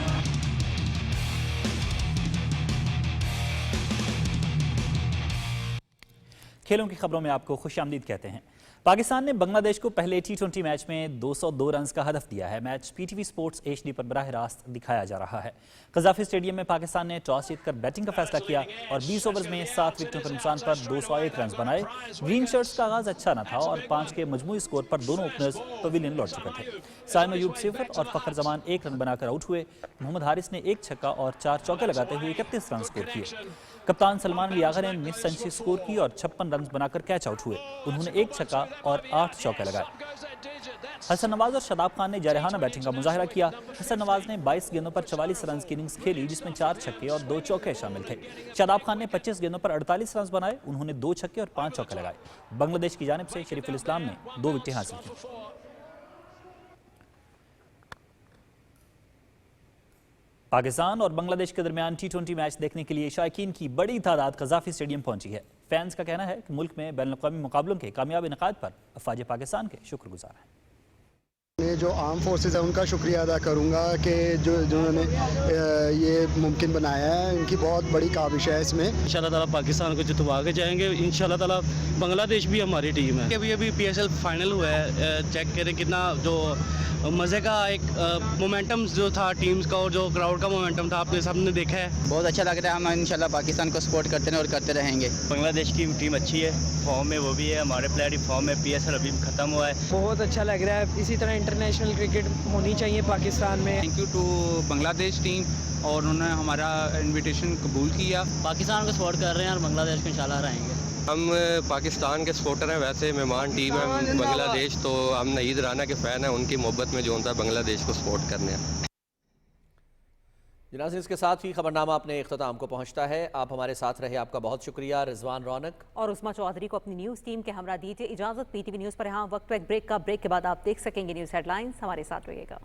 کھیلوں کی خبروں میں آپ کو خوش آمدید کہتے ہیں۔ پاکستان نے بنگلہ دیش کو پہلے T20 میچ میں 202 رنز کا ہدف دیا ہے۔ Match P T V sports HD پر براہ راست دکھایا جا رہا ہے۔ قذافی اسٹیڈیم میں پاکستان نے ٹاس جیت کر بیٹنگ کا فیصلہ کیا اور 20 اوورز میں 7 وکٹوں کے نقصان پر 201 رنز بنائے۔ گرین شرٹس کا آغاز اچھا نہ تھا اور 5 کے مجموعی سکور پر دونوں اوپنرز پویلین لوٹ چکے تھے۔ سائم ایوب 0 اور فخر زمان 1 رن بنا کر آؤٹ ہوئے۔ محمد حارث نے 1 چھکا اور 4 چوکے لگاتے ہوئے 31 رن سکور کیے۔ کپتان سلمان علی آغا نے مس سنچری سکور کی اور 56 رنز بنا کر کیچ آؤٹ ہوئے۔ انہوں نے 1 چھکا اور 8 چوکے لگائے۔ حسن نواز اور شاداب خان نے جارحانہ بیٹنگ کا مظاہرہ کیا۔ حسن نواز نے 22 گیندوں پر 44 رنز کی اننگز کھیلی، جس میں 4 چھکے اور 2 چوکے شامل تھے۔ شاداب خان نے 25 گیندوں پر 48 رنز بنائے، انہوں نے 2 چھکے اور 5 چوکے لگائے۔ بنگلہ دیش کی جانب سے شریف الاسلام نے 2 وکٹیں حاصل کی۔ پاکستان اور بنگلہ دیش کے درمیان T20 میچ دیکھنے کے لیے شائقین کی بڑی تعداد قذافی اسٹیڈیم پہنچی ہے۔ فینز کا کہنا ہے کہ ملک میں بین الاقوامی مقابلوں کے کامیاب انعقاد پر افواج پاکستان کے شکر گزار ہیں۔ میں جو آرم فورسز ہیں ان کا شکریہ ادا کروں گا کہ جنہوں نے یہ ممکن بنایا ہے، ان کی بہت بڑی کاوش ہے اس میں۔ انشاءاللہ تعالیٰ پاکستان کو جتوا کے جائیں گے، انشاءاللہ تعالیٰ بنگلہ دیش بھی ہماری ٹیم ہے۔ ابھی PSL فائنل ہوا ہے، چیک کریں کتنا جو مزے کا ایک مومنٹم جو تھا ٹیمز کا اور جو کراؤڈ کا مومنٹم تھا، آپ نے سب نے دیکھا ہے۔ بہت اچھا لگ رہا ہے، ہم انشاءاللہ پاکستان کو سپورٹ کرتے ہیں اور کرتے رہیں گے۔ بنگلہ دیش کی ٹیم اچھی ہے، فارم میں وہ بھی ہے، ہمارے پلیئر بھی فارم میں، PSL ابھی ختم ہوا ہے۔ بہت اچھا لگ رہا ہے، اسی طرح انٹرنیشنل کرکٹ ہونی چاہیے پاکستان میں۔ تھینک یو ٹو بنگلہ دیش ٹیم، اور انہوں نے ہمارا انویٹیشن قبول کیا۔ پاکستان کو سپورٹ کر رہے ہیں اور بنگلہ دیش کو انشاءاللہ ہرائیں گے۔ ہم پاکستان کے سپورٹر ہیں، ویسے مہمان ٹیم ہے بنگلہ دیش، تو ہم نعید رانا کے فین ہیں، ان کی محبت میں جو ہوتا ہے بنگلہ دیش کو سپورٹ کرنے ہیں۔ جناظرین، اس کے ساتھ ہی خبرنامہ اپنے اختتام کو پہنچتا ہے۔ آپ ہمارے ساتھ رہے، آپ کا بہت شکریہ۔ رضوان رونق اور عثمہ چودھری کو اپنی نیوز ٹیم کے ہمراہ دیجیے اجازت۔ PTV نیوز پر یہاں وقت ایک بریک کا، بریک کے بعد آپ دیکھ سکیں گے نیوز ہیڈ لائنز۔ ہمارے ساتھ رہیے گا۔